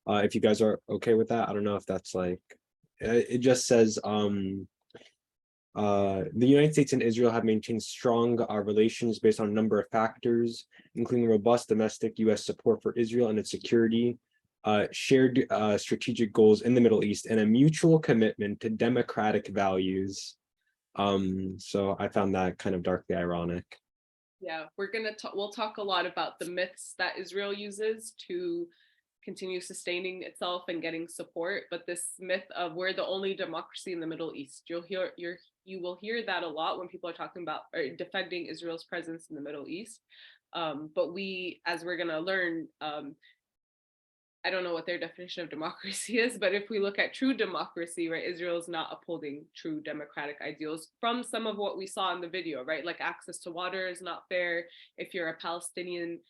If you guys are okay with that. I don't know if that's like, it just says The United States and Israel have maintained strong relations based on a number of factors, including robust domestic U.S. support for Israel and its security, shared strategic goals in the Middle East, and a mutual commitment to democratic values. So I found that kind of darkly ironic. Yeah, we'll talk a lot about the myths that Israel uses to continue sustaining itself and getting support, but this myth of we're the only democracy in the Middle East, you will hear that a lot when people are talking about or defending Israel's presence in the Middle East. But we, as we're gonna learn, I don't know what their definition of democracy is, but if we look at true democracy, right, Israel is not upholding true democratic ideals from some of what we saw in the video, right? Like access to water is not fair. If you're a Palestinian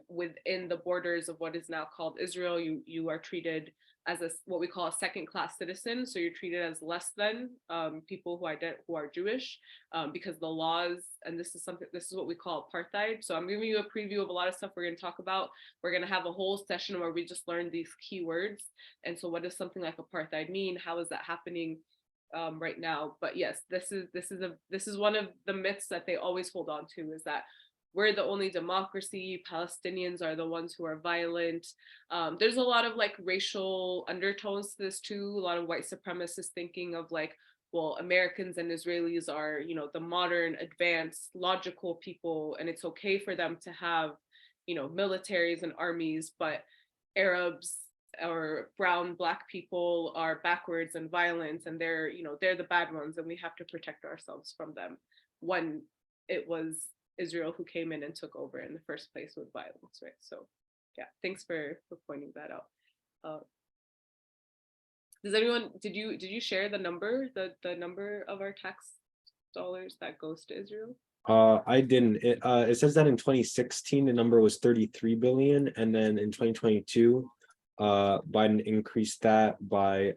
within the borders of what is now called Israel, you are treated as what we call a second-class citizen. So you're treated as less than people who are Jewish because the laws, and this is what we call apartheid. So I'm giving you a preview of a lot of stuff we're going to talk about. We're going to have a whole session where we just learn these key words. And so what does something like apartheid mean? How is that happening right now? But yes, this is one of the myths that they always hold on to, is that we're the only democracy. Palestinians are the ones who are violent. There's a lot of like racial undertones to this too. A lot of white supremacists thinking of like, well, Americans and Israelis are, you know, the modern, advanced, logical people, and it's okay for them to have, you know, militaries and armies, but Arabs or brown Black people are backwards and violent, and they're, you know, they're the bad ones, and we have to protect ourselves from them, when it was Israel who came in and took over in the first place with violence, right? So yeah, thanks for pointing that out. Does anyone, did you share the number of our tax dollars that goes to Israel? I didn't. It says that in 2016 the number was 33 billion, and then in 2022 Biden increased that by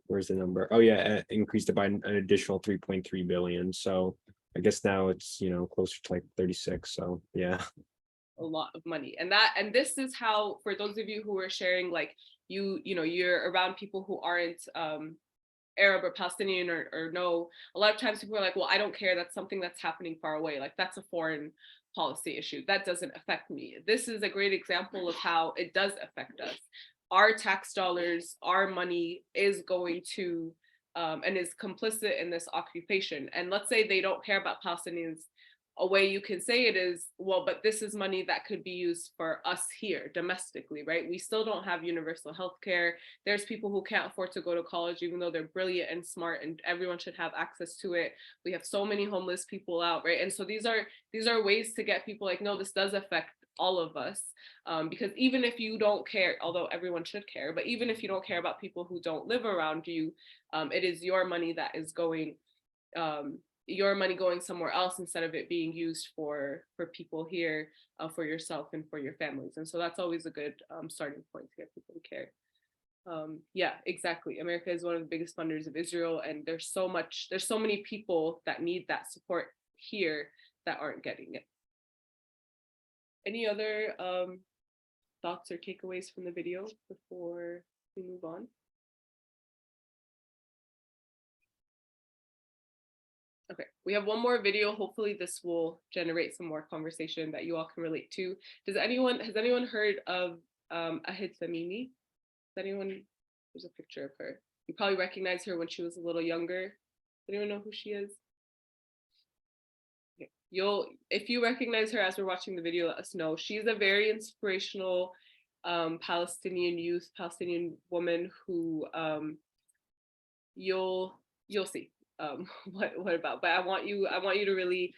where's the number? Oh yeah, increased it by an additional 3.3 billion. So I guess now it's, you know, closer to like 36. So yeah, a lot of money. And this is how, for those of you who are sharing, like you know, you're around people who aren't Arab or Palestinian or no, a lot of times people are like, well, I don't care, that's something that's happening far away, like that's a foreign policy issue, that doesn't affect me. This is a great example of how it does affect us. Our tax dollars, our money is going to and is complicit in this occupation. And let's say they don't care about Palestinians. A way you can say it is, well, but this is money that could be used for us here domestically, right? We still don't have universal health care. There's people who can't afford to go to college, even though they're brilliant and smart, and everyone should have access to it. We have so many homeless people out, right? And so these are ways to get people like, no, this does affect all of us, because even if you don't care, although everyone should care, but even if you don't care about people who don't live around you, it is your money that is going, your money going somewhere else instead of it being used for people here, for yourself and for your families. And so that's always a good starting point to get people to care. Yeah, exactly. America is one of the biggest funders of Israel, and there's so many people that need that support here that aren't getting it. Any other thoughts or takeaways from the video before we move on? Okay, we have one more video. Hopefully this will generate some more conversation that you all can relate to. Has anyone heard of Ahid Tamimi? There's a picture of her. You probably recognize her when she was a little younger. Does anyone know who she is? Okay. If you recognize her as we're watching the video, let us know. She's a very inspirational Palestinian youth, Palestinian woman who you'll see what about. But I want you to really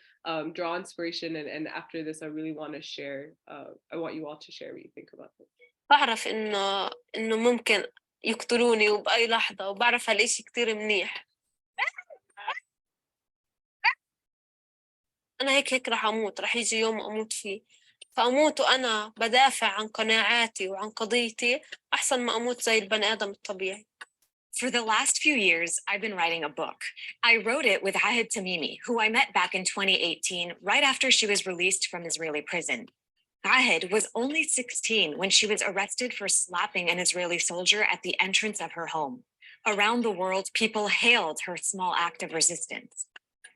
draw inspiration, and after this I really want to share, I want you all to share what you think about this. بعرف إنه ممكن يقتلوني وبأي لحظة، وبعرف هالإشي كتير منيح. أنا هيك رح أموت، رح يجي يوم أموت فيه، فأموت وأنا بدافع عن قناعاتي وعن قضيتي أحسن ما أموت زي البني آدم الطبيعي. For the last few years, I've been writing a book. I wrote it with Ahid Tamimi, who I met back in 2018, right after she was released from Israeli prison. Ahid was only 16 when she was arrested for slapping an Israeli soldier at the entrance of her home. Around the world, people hailed her small act of resistance.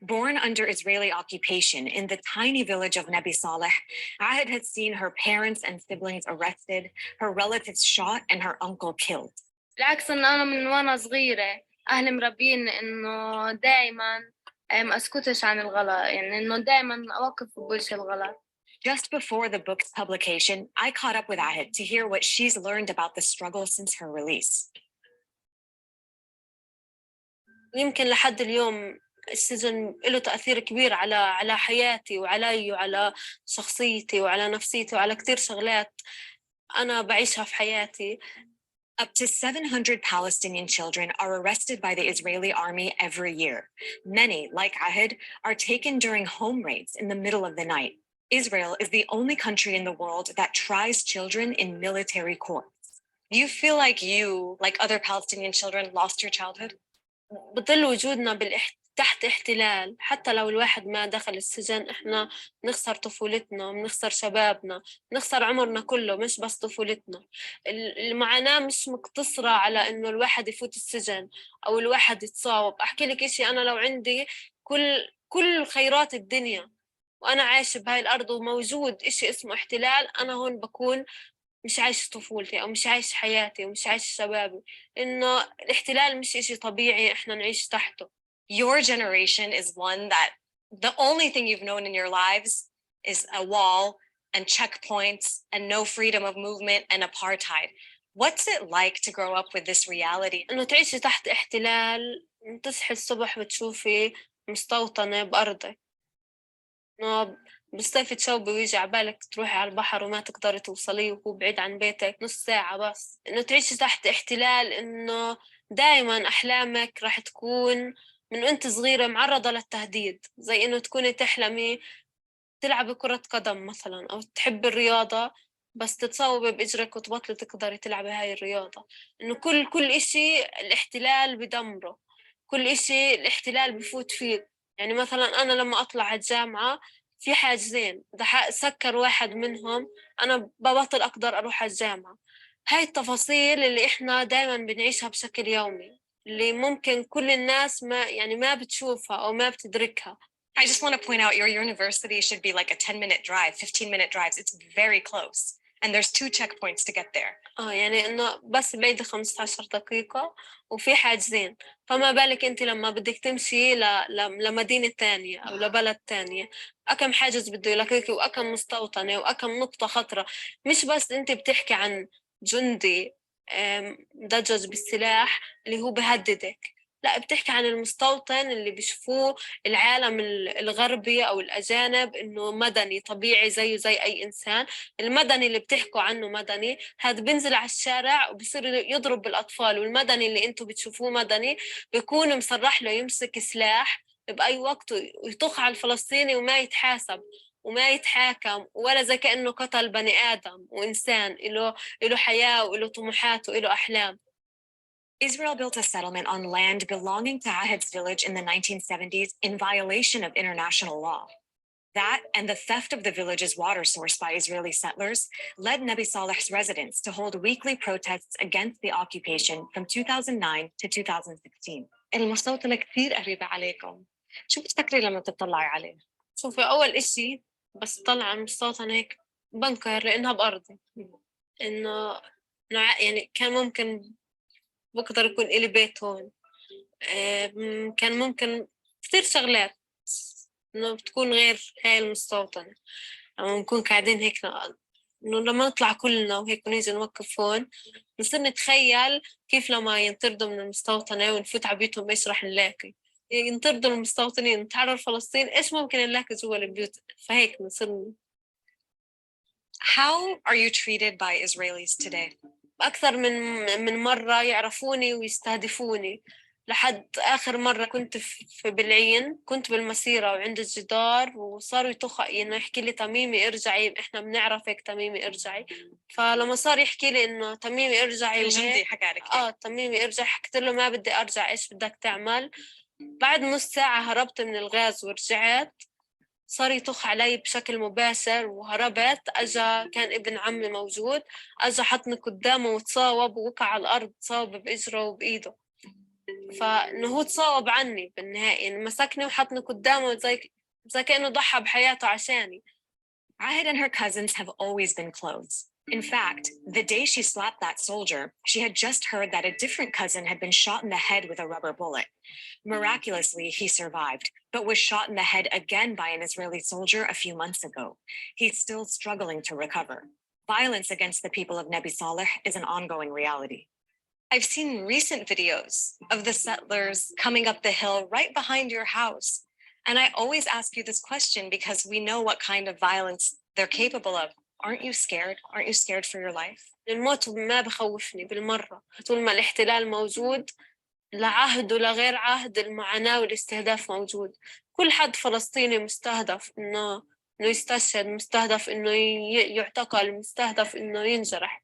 Born under Israeli occupation in the tiny village of Nabi Saleh, Ahad had seen her parents and siblings arrested, her relatives shot, and her uncle killed. بالعكس إن أنا من وأنا صغيرة أهلي مربيني إنه دايماً ما أسكتش عن الغلط، يعني إنه دايماً أوقف بوجه الغلط. Just before the book's publication, I caught up with Ahad to hear what she's learned about the struggle since her release. يمكن لحد اليوم السجن له تأثير كبير على حياتي وعلي وعلى شخصيتي وعلى نفسيتي وعلى كتير شغلات أنا بعيشها في حياتي. Up to 700 Palestinian children are arrested by the Israeli army every year. Many, like Ahad, are taken during home raids in the middle of the night. Israel is the only country in the world that tries children in military courts. Do you feel like you, like other Palestinian children, lost your childhood? بظل وجودنا تحت احتلال، حتى لو الواحد ما دخل السجن احنا نخسر طفولتنا، بنخسر شبابنا، بنخسر عمرنا كله، مش بس طفولتنا. المعاناة مش مقتصرة على انه الواحد يفوت السجن او الواحد يتصاوب. احكي لك اشي، انا لو عندي كل خيرات الدنيا وانا عايش بهاي الارض وموجود اشي اسمه احتلال، انا هون بكون مش عايش طفولتي أو مش عايش حياتي ومش عايش شبابي. إنه الاحتلال مش إشي طبيعي إحنا نعيش تحته. Your generation is one that the only thing you've known in your lives is a wall and checkpoints and no freedom of movement and apartheid. What's it like to grow up with this reality? إنه تعيشي تحت احتلال، تصحي الصبح بتشوفي مستوطنة بأرضك، إنه بالصيف تشوبي ويجي عبالك تروحي على البحر وما تقدري توصلي وهو بعيد عن بيتك نص ساعة بس. إنه تعيشي تحت احتلال، إنه دايما أحلامك راح تكون من وأنت صغيرة معرضة للتهديد، زي إنه تكوني تحلمي تلعبي كرة قدم مثلا أو تحبي الرياضة، بس تتصوبي بإجرك وتبطلي تقدري تلعبي هاي الرياضة. إنه كل إشي الاحتلال بدمره، كل إشي الاحتلال بفوت فيه. يعني مثلا أنا لما أطلع على الجامعة في حاجزين، إذا سكر واحد منهم أنا ببطل أقدر أروح على الجامعة. هاي التفاصيل اللي إحنا دايما بنعيشها بشكل يومي، اللي ممكن كل الناس ما بتشوفها أو ما بتدركها. I just want to point out your university should be like a 10-minute drive, 15-minute drives. It's very close. And there's 2 checkpoints to get there. يعني إنه بس بعيدة 15 دقيقة وفي حاجزين، فما بالك أنت لما بدك تمشي لمدينة تانية أو لبلد تانية، أكم حاجز بده يلاقيكي وأكم مستوطنة وأكم نقطة خطرة. مش بس أنت بتحكي عن جندي مدجج بالسلاح اللي هو بهددك، لا بتحكي عن المستوطن اللي بيشوفوه العالم الغربي أو الأجانب إنه مدني طبيعي زيه زي أي إنسان. المدني اللي بتحكوا عنه مدني هذا بينزل على الشارع وبصير يضرب بالأطفال، والمدني اللي أنتوا بتشوفوه مدني بيكون مسرح له يمسك سلاح بأي وقت ويطخ على الفلسطيني وما يتحاسب وما يتحاكم، ولا زي كأنه قتل بني آدم وإنسان له حياة وله طموحات وله أحلام. Israel built a settlement on land belonging to Ahad's village in the 1970s in violation of international law. That and the theft of the village's water source by Israeli settlers led Nabi Saleh's residents to hold weekly protests against the occupation from 2009 to 2016. المستوطنة كتير قريبة عليكم، شو بتفكري لما تطلعي عليه؟ شوفي، أول إشي بس طلع على المستوطنة هيك بنكر لأنها بأرضي، إنه يعني كان ممكن بقدر يكون إلي بيت هون، كان ممكن كتير شغلات إنه بتكون غير هاي المستوطنة. لما نكون قاعدين هيك إنه لما نطلع كلنا وهيك ونيجي نوقف هون نصير نتخيل كيف لما ينطردوا من المستوطنة ونفوت على بيتهم إيش راح نلاقي. ينطردوا المستوطنين نتحرر فلسطين، إيش ممكن نلاقي جوا البيوت؟ فهيك نصير. How are you treated by Israelis today? أكثر من مرة يعرفوني ويستهدفوني. لحد آخر مرة كنت في بلعين، كنت بالمسيرة وعند الجدار وصاروا إنه يحكي لي تميمي ارجعي، إحنا بنعرفك تميمي ارجعي. فلما صار يحكي لي إنه تميمي ارجعي الجندي حكى لك تميمي ارجعي، حكيت له ما بدي أرجع، إيش بدك تعمل؟ بعد نص ساعة هربت من الغاز ورجعت، صار يطخ علي بشكل مباشر وهربت. أجا كان ابن عمي موجود، أجا حطني قدامه وتصاوب ووقع على الأرض، تصاوب بإجره وبإيده. فإنه هو تصاوب عني بالنهاية، يعني مسكني وحطني قدامه زي كأنه ضحى بحياته عشاني. Ahid and her cousins have always been close. In fact, the day she slapped that soldier, she had just heard that a different cousin had been shot in the head with a rubber bullet. Miraculously, he survived, but was shot in the head again by an Israeli soldier a few months ago. He's still struggling to recover. Violence against the people of Nebi Saleh is an ongoing reality. I've seen recent videos of the settlers coming up the hill right behind your house. And I always ask you this question because we know what kind of violence they're capable of. Aren't you scared? Aren't you scared for your life? الموت ما بخوفني بالمرة طول ما الاحتلال موجود، لا عهد ولا غير عهد، المعاناة والاستهداف موجود. كل حد فلسطيني مستهدف إنه يستشهد، مستهدف إنه يعتقل، مستهدف إنه ينجرح.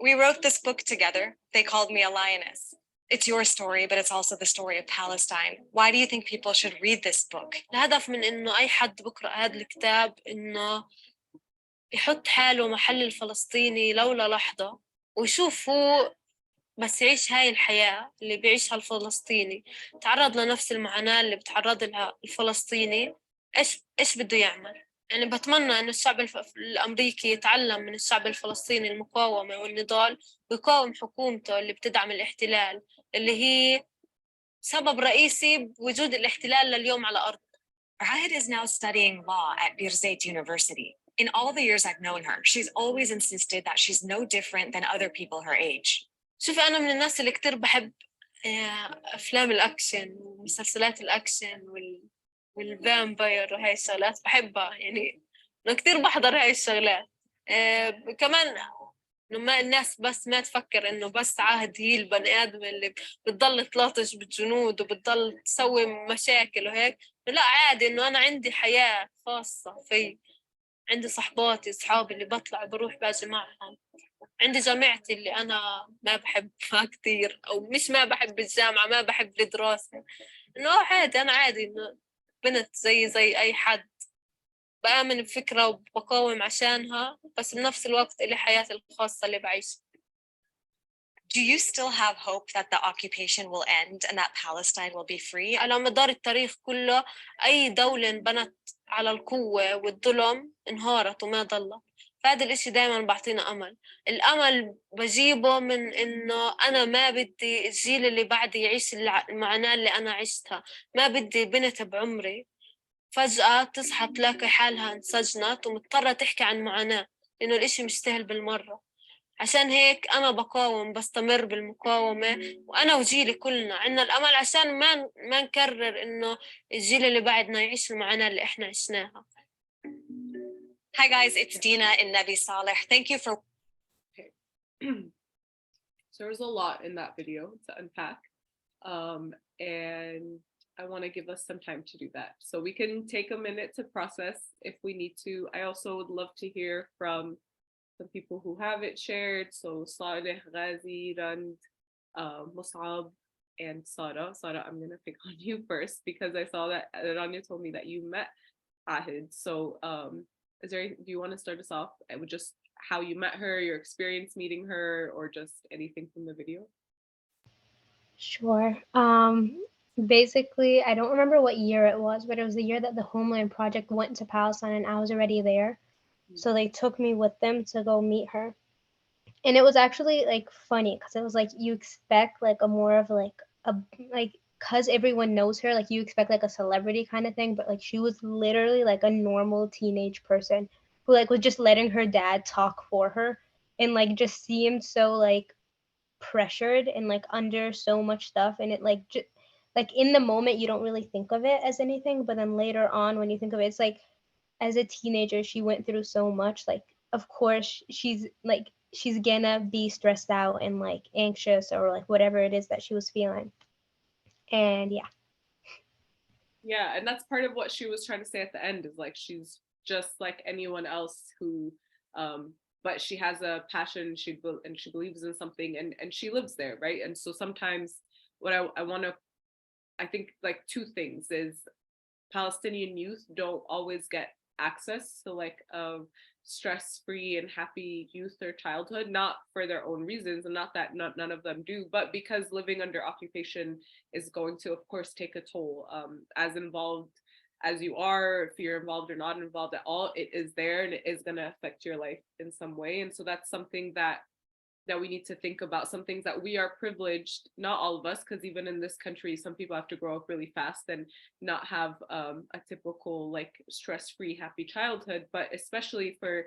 We wrote this book together. They called me a lioness. It's your story, but it's also the story of Palestine. Why do you think people should read this book? الهدف من إنه أي حد بقرأ هذا الكتاب إنه يحط حاله محل الفلسطيني لولا لحظة، ويشوف هو بس يعيش هاي الحياة اللي بيعيشها الفلسطيني، تعرض لنفس المعاناة اللي بتعرض لها الفلسطيني، إيش بده يعمل؟ يعني بتمنى إنه الشعب الأمريكي يتعلم من الشعب الفلسطيني المقاومة والنضال، ويقاوم حكومته اللي بتدعم الاحتلال، اللي هي سبب رئيسي بوجود الاحتلال لليوم على الأرض. Rahid is now studying law at Birzeit University. In all the years I've known her, she's always insisted that she's no different than other people her age. شوفي أنا من الناس اللي كتير بحب أفلام الأكشن ومسلسلات الأكشن والفامباير وهاي الشغلات بحبها، يعني أنا كتير بحضر هاي الشغلات. كمان إنه ما الناس بس ما تفكر إنه بس عهد هي البني آدم اللي بتضل تلاطش بالجنود وبتضل تسوي مشاكل وهيك، لا عادي إنه أنا عندي حياة خاصة في، عندي صحباتي صحابي اللي بطلع بروح باجي معهم، عندي جامعتي اللي أنا ما بحبها كتير، أو مش ما بحب الجامعة، ما بحب الدراسة، إنه عادي أنا عادي إنه بنت زي أي حد بآمن بفكرة وبقاوم عشانها، بس بنفس الوقت إلي حياتي الخاصة اللي بعيشها. Do you still have hope that the occupation will end and that Palestine will be free? على مدار التاريخ كله أي دولة انبنت على القوة والظلم انهارت وما ضلت، فهذا الإشي دايما بعطينا أمل. الأمل بجيبه من إنه أنا ما بدي الجيل اللي بعدي يعيش المعاناة اللي أنا عشتها، ما بدي بنت بعمري فجأة تصحى تلاقي حالها انسجنت ومضطرة تحكي عن معاناة، لأنه الإشي مش سهل بالمرة. عشان هيك أنا بقاوم، بستمر بالمقاومة، وأنا وجيلي كلنا عنا الأمل عشان ما نكرر إنه الجيل اللي بعدنا يعيش المعاناة اللي إحنا عشناها. Hi guys, it's Dina in Nebi Saleh. Thank you for... Okay. So there's a lot in that video to unpack. And I want to give us some time to do that. So we can take a minute to process if we need to. I also would love to hear from some people who have it shared. So Saleh, Ghazi, Rand, Musab, and Sara. Sara, I'm going to pick on you first because I saw that Rania told me that you met Ahid. So do you want to start us off with just how you met her, your experience meeting her, or just anything from the video? Sure. Basically, I don't remember what year it was, but it was the year that the Homeland Project went to Palestine and I was already there. So they took me with them to go meet her. And it was actually like funny because it was like you expect like a more of like because everyone knows her, like you expect like a celebrity kind of thing, but like she was literally like a normal teenage person who like was just letting her dad talk for her and like just seemed so like pressured and like under so much stuff, and it like like in the moment you don't really think of it as anything, but then later on when you think of it, it's like as a teenager she went through so much, like of course she's gonna be stressed out and like anxious or like whatever it is that she was feeling. And yeah, and that's part of what she was trying to say at the end, is like she's just like anyone else who but she has a passion, she believes in something, and she lives there, right? And so sometimes what I think like two things is Palestinian youth don't always get access to like stress-free and happy youth or childhood, not for their own reasons, and not that none of them do, but because living under occupation is going to, of course, take a toll. As involved as you are, if you're involved or not involved at all, it is there and it is going to affect your life in some way. And so that's something that we need to think about. Some things that we are privileged, not all of us, because even in this country, some people have to grow up really fast and not have a typical like stress-free, happy childhood. But especially for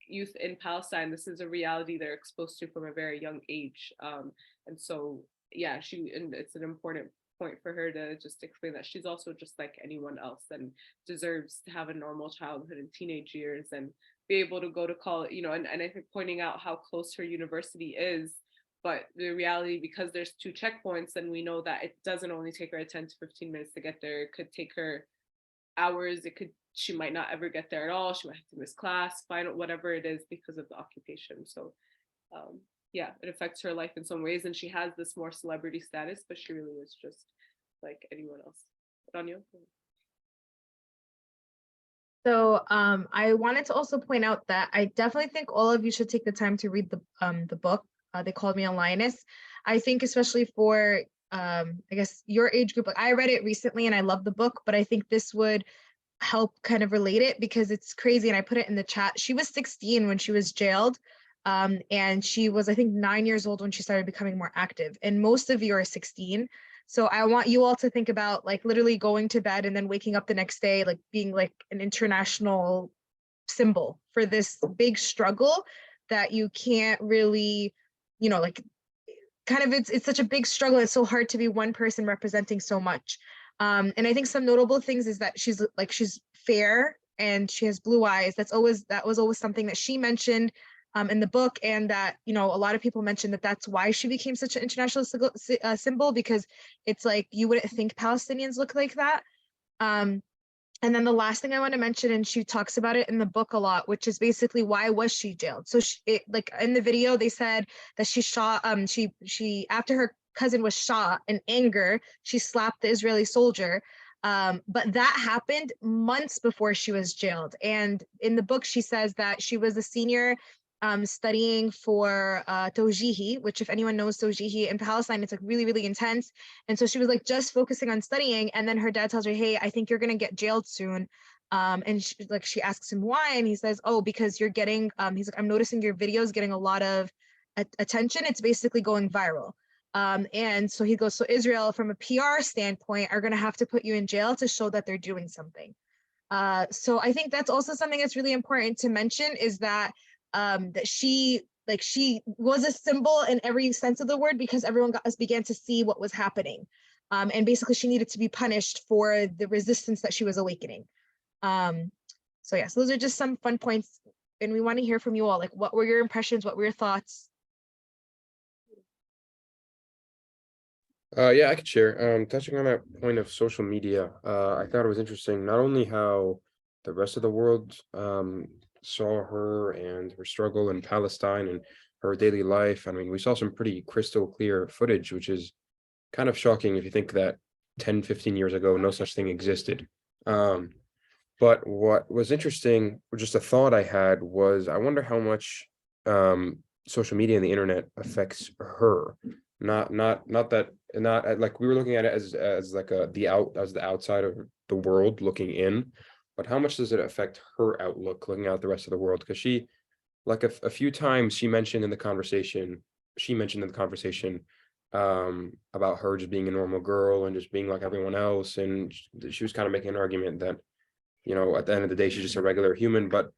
youth in Palestine, this is a reality they're exposed to from a very young age. And so, yeah, and it's an important point for her to just explain that she's also just like anyone else and deserves to have a normal childhood and teenage years and be able to go to college, you know, and I think pointing out how close her university is, but the reality, because there's 2 checkpoints, and we know that it doesn't only take her 10 to 15 minutes to get there, it could take her hours, she might not ever get there at all, she might have to miss class, final, whatever it is, because of the occupation. So yeah, it affects her life in some ways, and she has this more celebrity status, but she really is just like anyone else. Rania? So I wanted to also point out that I definitely think all of you should take the time to read the book. They Called Me a Lioness. I think especially for I guess your age group, like I read it recently and I love the book, but I think this would help kind of relate it because it's crazy. And I put it in the chat. She was 16 when she was jailed. And she was, I think, 9 years old when she started becoming more active. And most of you are 16. So I want you all to think about like literally going to bed and then waking up the next day, like being like an international symbol for this big struggle that you can't really, you know, like kind of it's such a big struggle. It's so hard to be one person representing so much. And I think some notable things is that she's fair and she has blue eyes. That was always something that she mentioned in the book, and that, you know, a lot of people mentioned that that's why she became such an international symbol, because it's like you wouldn't think Palestinians look like that. And then the last thing I want to mention, and she talks about it in the book a lot, which is basically why was she jailed? So like in the video, they said that she shot, she after her cousin was shot in anger, she slapped the Israeli soldier. But that happened months before she was jailed. And in the book, she says that she was a senior studying for Tawjihi, which if anyone knows Tawjihi in Palestine, it's like really, really intense. And so she was like just focusing on studying. And then her dad tells her, hey, I think you're going to get jailed soon. And she asks him why. And he says, oh, because you're getting, he's like, I'm noticing your videos getting a lot of attention. It's basically going viral. And so he goes, so Israel, from a PR standpoint, are going to have to put you in jail to show that they're doing something. So I think that's also something that's really important to mention, is that that she was a symbol in every sense of the word, because everyone began to see what was happening. And basically she needed to be punished for the resistance that she was awakening. So yeah, so those are just some fun points, and we want to hear from you all. Like, what were your impressions? What were your thoughts? Yeah, I could share. Touching on that point of social media, I thought it was interesting, not only how the rest of the world saw her and her struggle in Palestine and her daily life. I mean, we saw some pretty crystal clear footage, which is kind of shocking if you think that 10, 15 years ago, no such thing existed. But what was interesting, or just a thought I had, was I wonder how much social media and the internet affects her. Not like we were looking at it as like the outside of the world looking in, but how much does it affect her outlook looking out the rest of the world? Because she, like a few times she mentioned in the conversation about her just being a normal girl and just being like everyone else, and she was kind of making an argument that, you know, at the end of the day she's just a regular human. But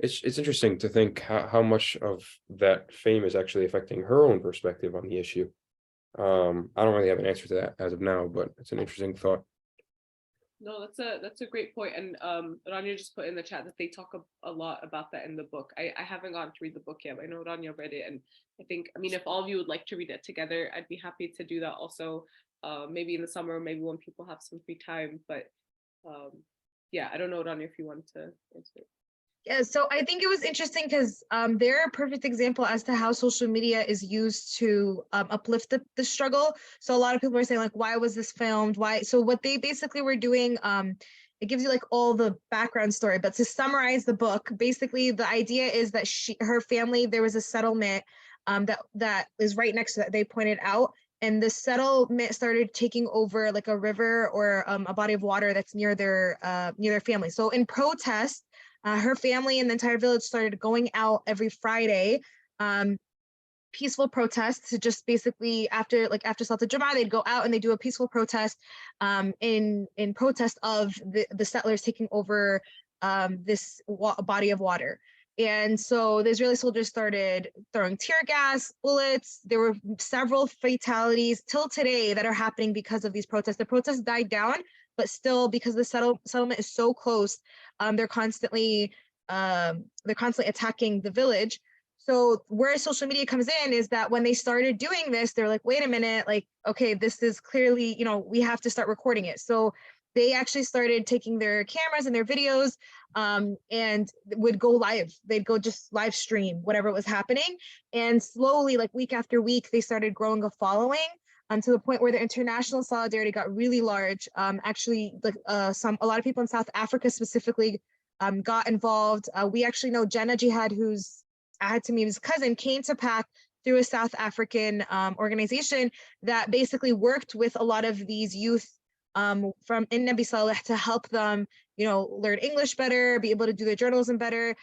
it's interesting to think how much of that fame is actually affecting her own perspective on the issue. I don't really have an answer to that as of now, but it's an interesting thought. No, that's a great point. And Rania just put in the chat that they talk a lot about that in the book. I haven't gotten to read the book yet, but I know Rania read it, and I think, I mean, if all of you would like to read it together, I'd be happy to do that also, maybe in the summer, maybe when people have some free time. But yeah, I don't know, Rania, if you want to answer it. Yeah, so I think it was interesting because they're a perfect example as to how social media is used to uplift the struggle. So a lot of people are saying, like, why was this filmed? Why? So what they basically were doing it gives you like all the background story. But to summarize the book, basically the idea is that her family, there was a settlement that is right next to that they pointed out. And the settlement started taking over like a river or a body of water that's near their family. So in protest, her family and the entire village started going out every Friday, peaceful protests to just basically after Salat al-Jum'ah, they'd go out and they do a peaceful protest in protest of the settlers taking over this body of water. And so the Israeli soldiers started throwing tear gas, bullets. There were several fatalities till today that are happening because of these protests. The protests died down, but still, because the settlement is so close, they're constantly attacking the village. So where social media comes in is that when they started doing this, they're like, wait a minute, like, okay, this is clearly, we have to start recording it. So they actually started taking their cameras and their videos and would go live. They'd go just live stream whatever was happening. And slowly, like week after week, they started growing a following to the point where the international solidarity got really large. Actually, like a lot of people in South Africa specifically got involved. We actually know Jenna Jihad, who's Ahad Tamim's cousin, came to PAC through a South African organization that basically worked with a lot of these youth from in Nabi Saleh to help them, learn English better, be able to do their journalism better,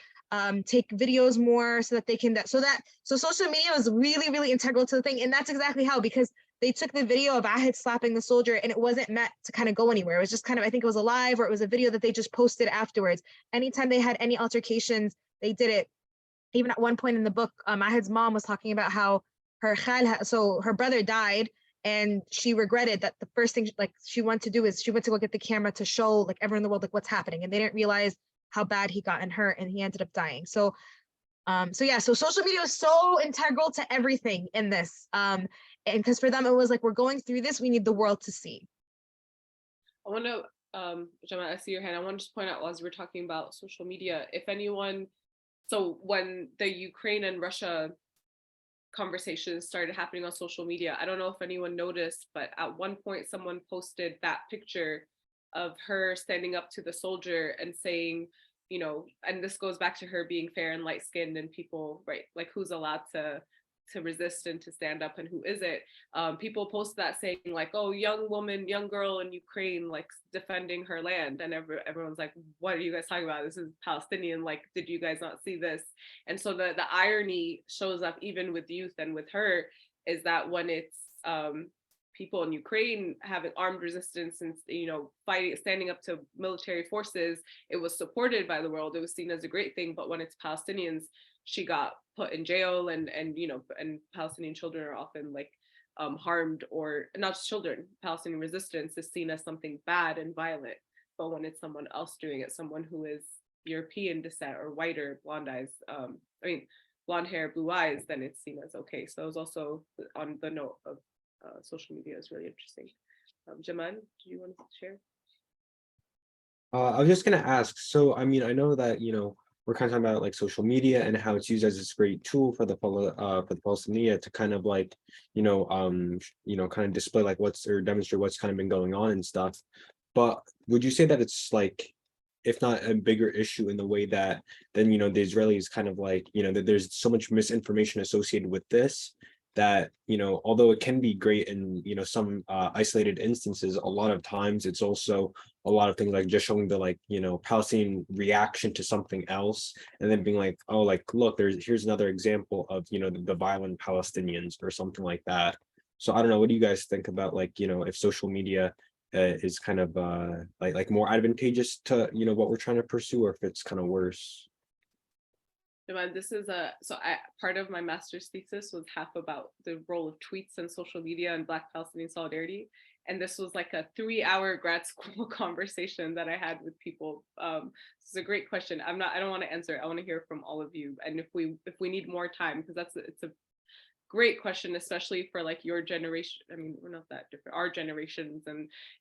take videos more so that they can, so social media was really, really integral to the thing. And that's exactly how, because they took the video of Ahad slapping the soldier and it wasn't meant to kind of go anywhere. It was just kind of, I think it was a live or it was a video that they just posted afterwards. Anytime they had any altercations, they did it. Even at one point in the book, Ahad's mom was talking about how her brother died, and she regretted that the first thing she went to do is she went to go get the camera to show like everyone in the world like what's happening, and they didn't realize how bad he got hurt, and he ended up dying. So social media was so integral to everything in this, and because for them it was like, we're going through this, we need the world to see. I want to, Jamal, I see your hand. I want to just point out, as we're talking about social media, if anyone. So when the Ukraine and Russia conversations started happening on social media, I don't know if anyone noticed, but at one point someone posted that picture of her standing up to the soldier and saying, and this goes back to her being fair and light skinned and people, right, like who's allowed to resist and to stand up and who isn't. People post that saying like, oh, young woman, young girl in Ukraine, like defending her land. And everyone's like, what are you guys talking about? This is Palestinian. Like, did you guys not see this? And so the irony shows up even with youth and with her, is that when it's people in Ukraine having armed resistance and, fighting, standing up to military forces, it was supported by the world. It was seen as a great thing. But when it's Palestinians, she got put in jail, and Palestinian children are often like harmed, or not just children. Palestinian resistance is seen as something bad and violent. But when it's someone else doing it, someone who is European descent or whiter, blonde eyes, blonde hair, blue eyes, then it's seen as okay. So it was also on the note of social media is really interesting. Jaman, do you want to share? I was just going to ask, so I know that we're kind of talking about like social media and how it's used as this great tool for the Palestinian to kind of like kind of display like demonstrate what's kind of been going on and stuff. But would you say that it's like, if not a bigger issue in the way that then the Israelis kind of like that there's so much misinformation associated with this, that although it can be great in some isolated instances, a lot of times it's also a lot of things like just showing the like Palestinian reaction to something else, and then being like, oh, like look, here's another example of the violent Palestinians or something like that. So I don't know, what do you guys think about like if social media is kind of like more advantageous to what we're trying to pursue, or if it's kind of worse? This is part of my master's thesis was half about the role of tweets and social media and Black Palestinian solidarity. And this was like a 3-hour grad school conversation that I had with people. This is a great question. I don't want to answer it. I want to hear from all of you. And if we need more time, because it's a great question, especially for like your generation. I mean, we're not that different, our generations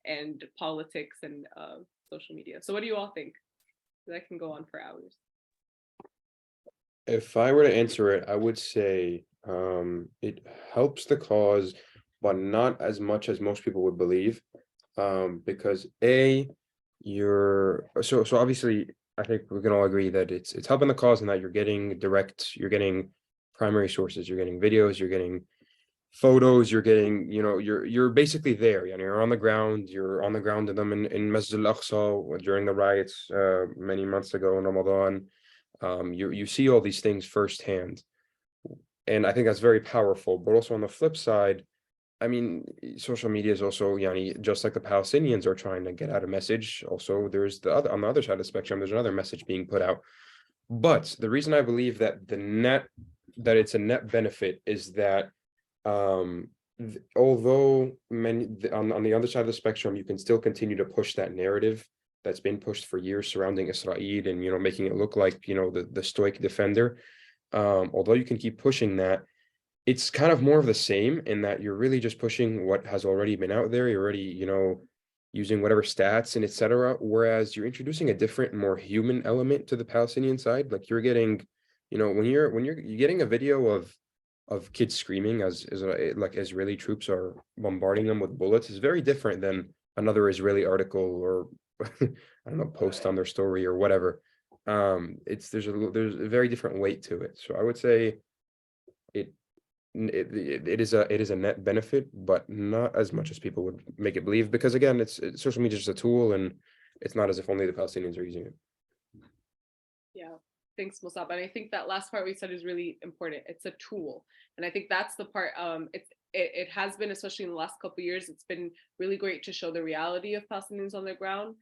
and politics and social media. So what do you all think? That can go on for hours. If I were to answer it, I would say it helps the cause, but not as much as most people would believe, because so obviously I think we can all agree that it's helping the cause and that you're getting primary sources, you're getting videos, you're getting photos, you're getting, you're basically there. You're on the ground, in them in Masjid al-Aqsa during the riots many months ago in Ramadan. You see all these things firsthand. And I think that's very powerful. But also on the flip side, I mean, social media is also, just like the Palestinians are trying to get out a message. Also, there's on the other side of the spectrum, there's another message being put out. But the reason I believe that it's a net benefit is that although on the other side of the spectrum, you can still continue to push that narrative that's been pushed for years surrounding Israel and, making it look like, the stoic defender. Although you can keep pushing that, it's kind of more of the same in that you're really just pushing what has already been out there. You're already, using whatever stats and etc. Whereas you're introducing a different, more human element to the Palestinian side. Like you're getting, when you're getting a video of kids screaming as like Israeli troops are bombarding them with bullets is very different than another Israeli article or I don't know, post on their story or whatever. There's a very different weight to it. So I would say it is a net benefit, but not as much as people would make it believe, because again, social media is just a tool, and it's not as if only the Palestinians are using it. Yeah, thanks, Musab. And I think that last part we said is really important. It's a tool, and I think that's the part. It has been, especially in the last couple of years, it's been really great to show the reality of Palestinians on the ground.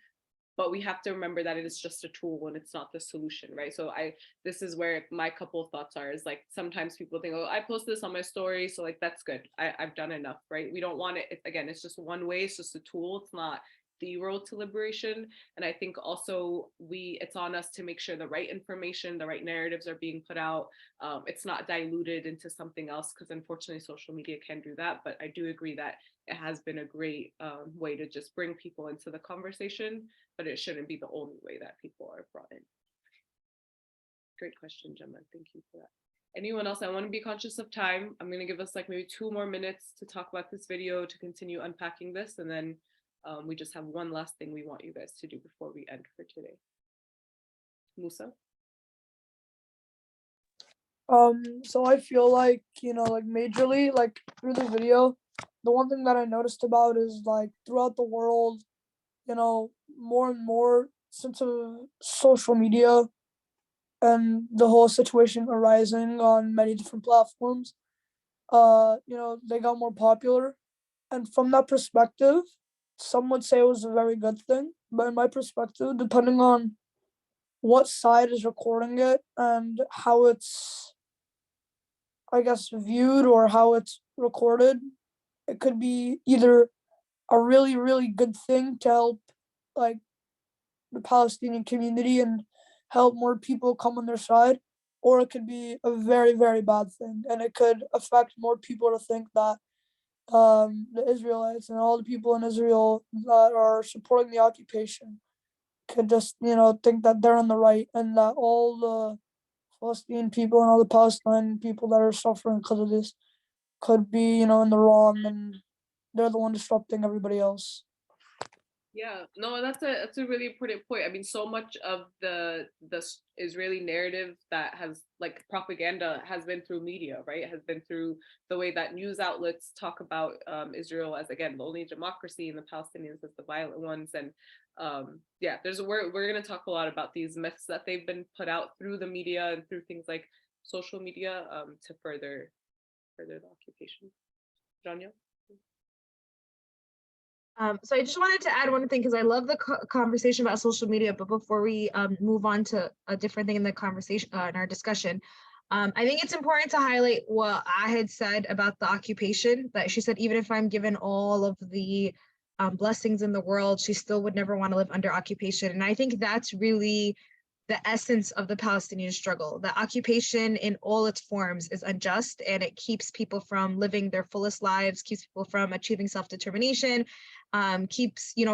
But we have to remember that it is just a tool and it's not the solution, right? So this is where my couple of thoughts are, is like, sometimes people think, oh, I posted this on my story, so like, that's good. I've done enough, right? We don't want it. Again, it's just one way. It's just a tool. It's not the road to liberation. And I think also it's on us to make sure the right information, the right narratives are being put out. It's not diluted into something else, because unfortunately social media can do that. But I do agree that it has been a great way to just bring people into the conversation, but it shouldn't be the only way that people are brought in. Great question, Gemma. Thank you for that. Anyone else? I want to be conscious of time. I'm going to give us like maybe 2 more minutes to talk about this video, to continue unpacking this, and then we just have one last thing we want you guys to do before we end for today. Musa? So I feel like, like majorly, like through the video, the one thing that I noticed about is like throughout the world, more and more since social media and the whole situation arising on many different platforms, they got more popular. And from that perspective, some would say it was a very good thing. But in my perspective, depending on what side is recording it and how it's, I guess, viewed or how it's recorded, it could be either a really, really good thing to help like the Palestinian community and help more people come on their side, or it could be a very, very bad thing, and it could affect more people to think that the Israelites and all the people in Israel that are supporting the occupation could just, think that they're on the right, and that all the Palestinian people and all the Palestinian people that are suffering because of this could be, in the wrong, and they're the one disrupting everybody else. Yeah, no, that's a really important point. I mean, so much of the Israeli narrative that has like propaganda has been through media, right? It has been through the way that news outlets talk about Israel as, again, the only democracy, and the Palestinians as the violent ones. And yeah, we're going to talk a lot about these myths that they've been put out through the media and through things like social media to further the occupation. Janya? So I just wanted to add one thing, because I love the conversation about social media, but before we move on to a different thing in the conversation, in our discussion, I think it's important to highlight what I had said about the occupation, that she said, even if I'm given all of the blessings in the world, she still would never want to live under occupation. And I think that's really the essence of the Palestinian struggle. The occupation in all its forms is unjust, and it keeps people from living their fullest lives, keeps people from achieving self-determination,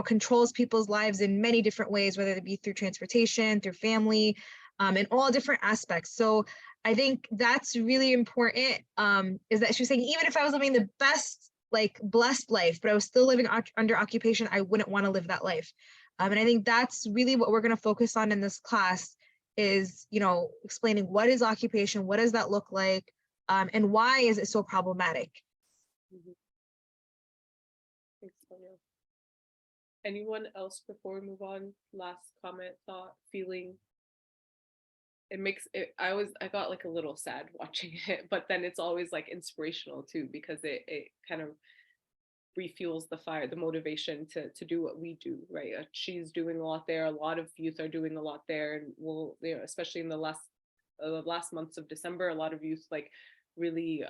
controls people's lives in many different ways, whether it be through transportation, through family, in all different aspects. So I think that's really important, is that she was saying, even if I was living the best, like blessed life, but I was still living under occupation, I wouldn't want to live that life. And I think that's really what we're going to focus on in this class is, explaining what is occupation, what does that look like, and why is it so problematic? Mhm. Thanks, Sonia. Anyone else before we move on? Last comment, thought, feeling? It makes it, I got like a little sad watching it, but then it's always like inspirational too, because it kind of refuels the fire, the motivation to do what we do, right? She's doing a lot there. A lot of youth are doing a lot there, and we'll, especially in the last months of December, a lot of youth like really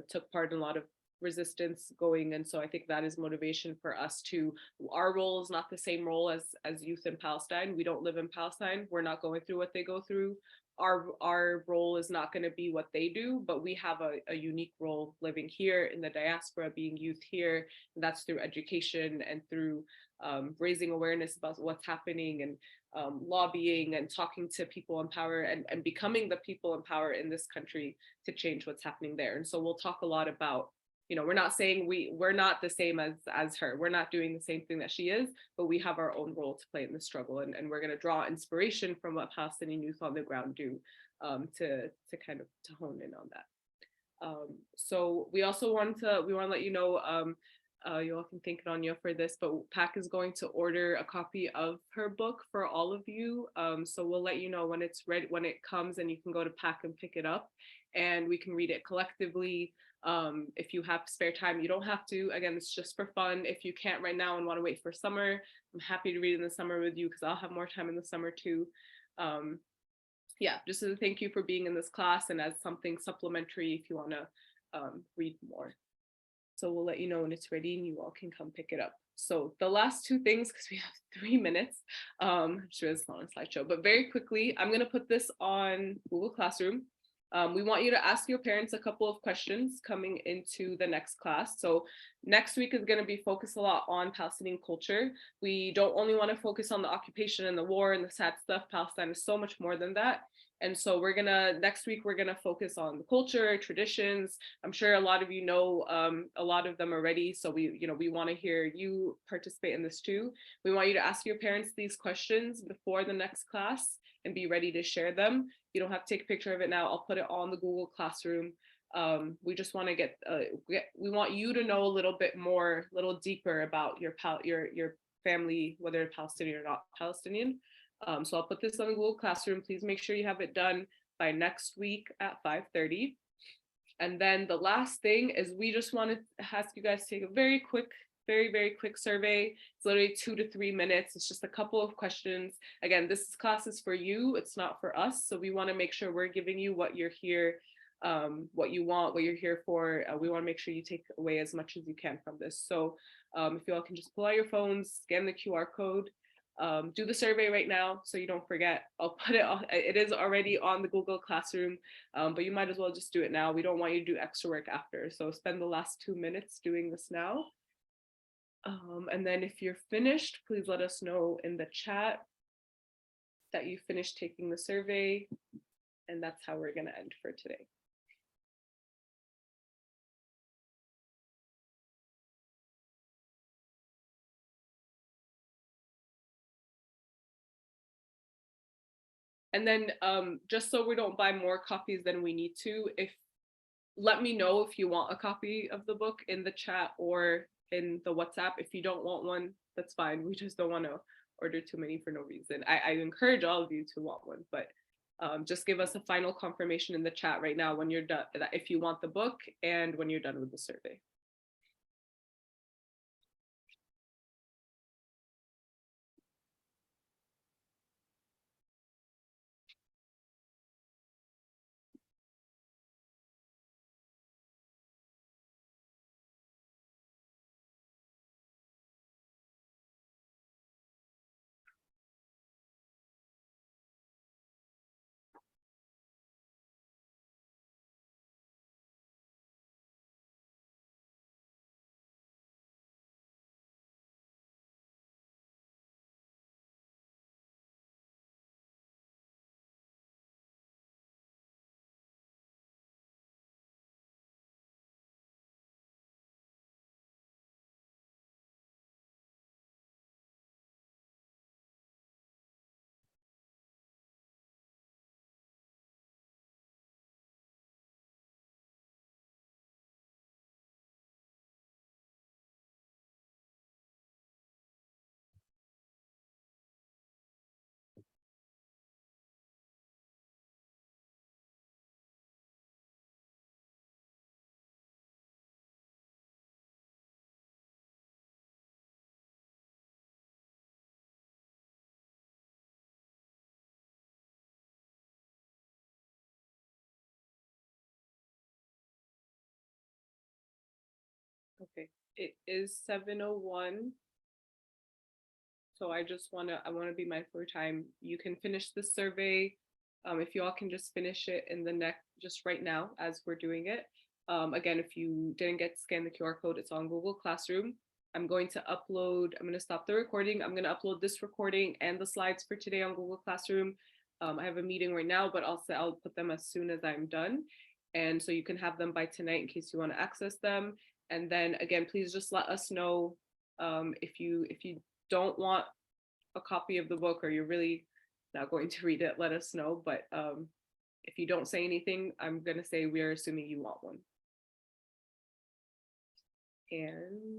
took part in a lot of resistance going, and so I think that is motivation for us to. Our role is not the same role as youth in Palestine. We don't live in Palestine. We're not going through what they go through. Our role is not going to be what they do, but we have a unique role living here in the diaspora, being youth here, and that's through education and through raising awareness about what's happening, and lobbying and talking to people in power, and becoming the people in power in this country to change what's happening there. And so we'll talk a lot about, we're not saying we're not the same as her. We're not doing the same thing that she is, but we have our own role to play in the struggle, and we're going to draw inspiration from what Palestinian youth on the ground do, to kind of to hone in on that. So we also want to let you know, you all can thank Rania for this, but PAC is going to order a copy of her book for all of you. So we'll let you know when it's ready, when it comes, and you can go to PAC and pick it up, and we can read it collectively. If you have spare time, you don't have to. Again, it's just for fun. If you can't right now and want to wait for summer, I'm happy to read in the summer with you, because I'll have more time in the summer too. Yeah, just as a thank you for being in this class, and as something supplementary if you want to read more. So we'll let you know when it's ready, and you all can come pick it up. So the last two things, because we have 3 minutes, I'm sure it's not a slideshow, but very quickly, I'm going to put this on Google Classroom. We want you to ask your parents a couple of questions coming into the next class. So next week is going to be focused a lot on Palestinian culture. We don't only want to focus on the occupation and the war and the sad stuff. Palestine is so much more than that. And so next week, we're gonna focus on the culture, traditions. I'm sure a lot of you know a lot of them already. So we wanna hear you participate in this too. We want you to ask your parents these questions before the next class and be ready to share them. You don't have to take a picture of it now. I'll put it on the Google Classroom. We just wanna we want you to know a little bit more, a little deeper about your family, whether Palestinian or not Palestinian. So I'll put this on the Google Classroom. Please make sure you have it done by next week at 5:30. And then the last thing is we just want to ask you guys to take a very quick, very quick survey. It's literally 2 to 3 minutes. It's just a couple of questions. Again, this class is for you. It's not for us. So we want to make sure we're giving you what you're here, what you want, what you're here for. We want to make sure you take away as much as you can from this. So if you all can just pull out your phones, scan the QR code, do the survey right now so you don't forget. I'll put it on, it is already on the Google Classroom, but you might as well just do it now. We don't want you to do extra work after. So spend the last 2 minutes doing this now. And then if you're finished, please let us know in the chat that you finished taking the survey. And that's how we're gonna end for today. And then just so we don't buy more copies than we need to, let me know if you want a copy of the book in the chat or in the WhatsApp. If you don't want one, that's fine. We just don't want to order too many for no reason. I encourage all of you to want one, but just give us a final confirmation in the chat right now when you're done, if you want the book and when you're done with the survey. Okay, it is 7:01. So I want to be mindful of time. You can finish the survey. If you all can just finish it in the next, just right now as we're doing it. Again, if you didn't get to scan the QR code, it's on Google Classroom. I'm going to stop the recording. I'm going to upload this recording and the slides for today on Google Classroom. I have a meeting right now, but I'll put them as soon as I'm done. And so you can have them by tonight in case you want to access them. And then again, please just let us know if you don't want a copy of the book or you're really not going to read it, let us know. But if you don't say anything, I'm going to say we are assuming you want one. And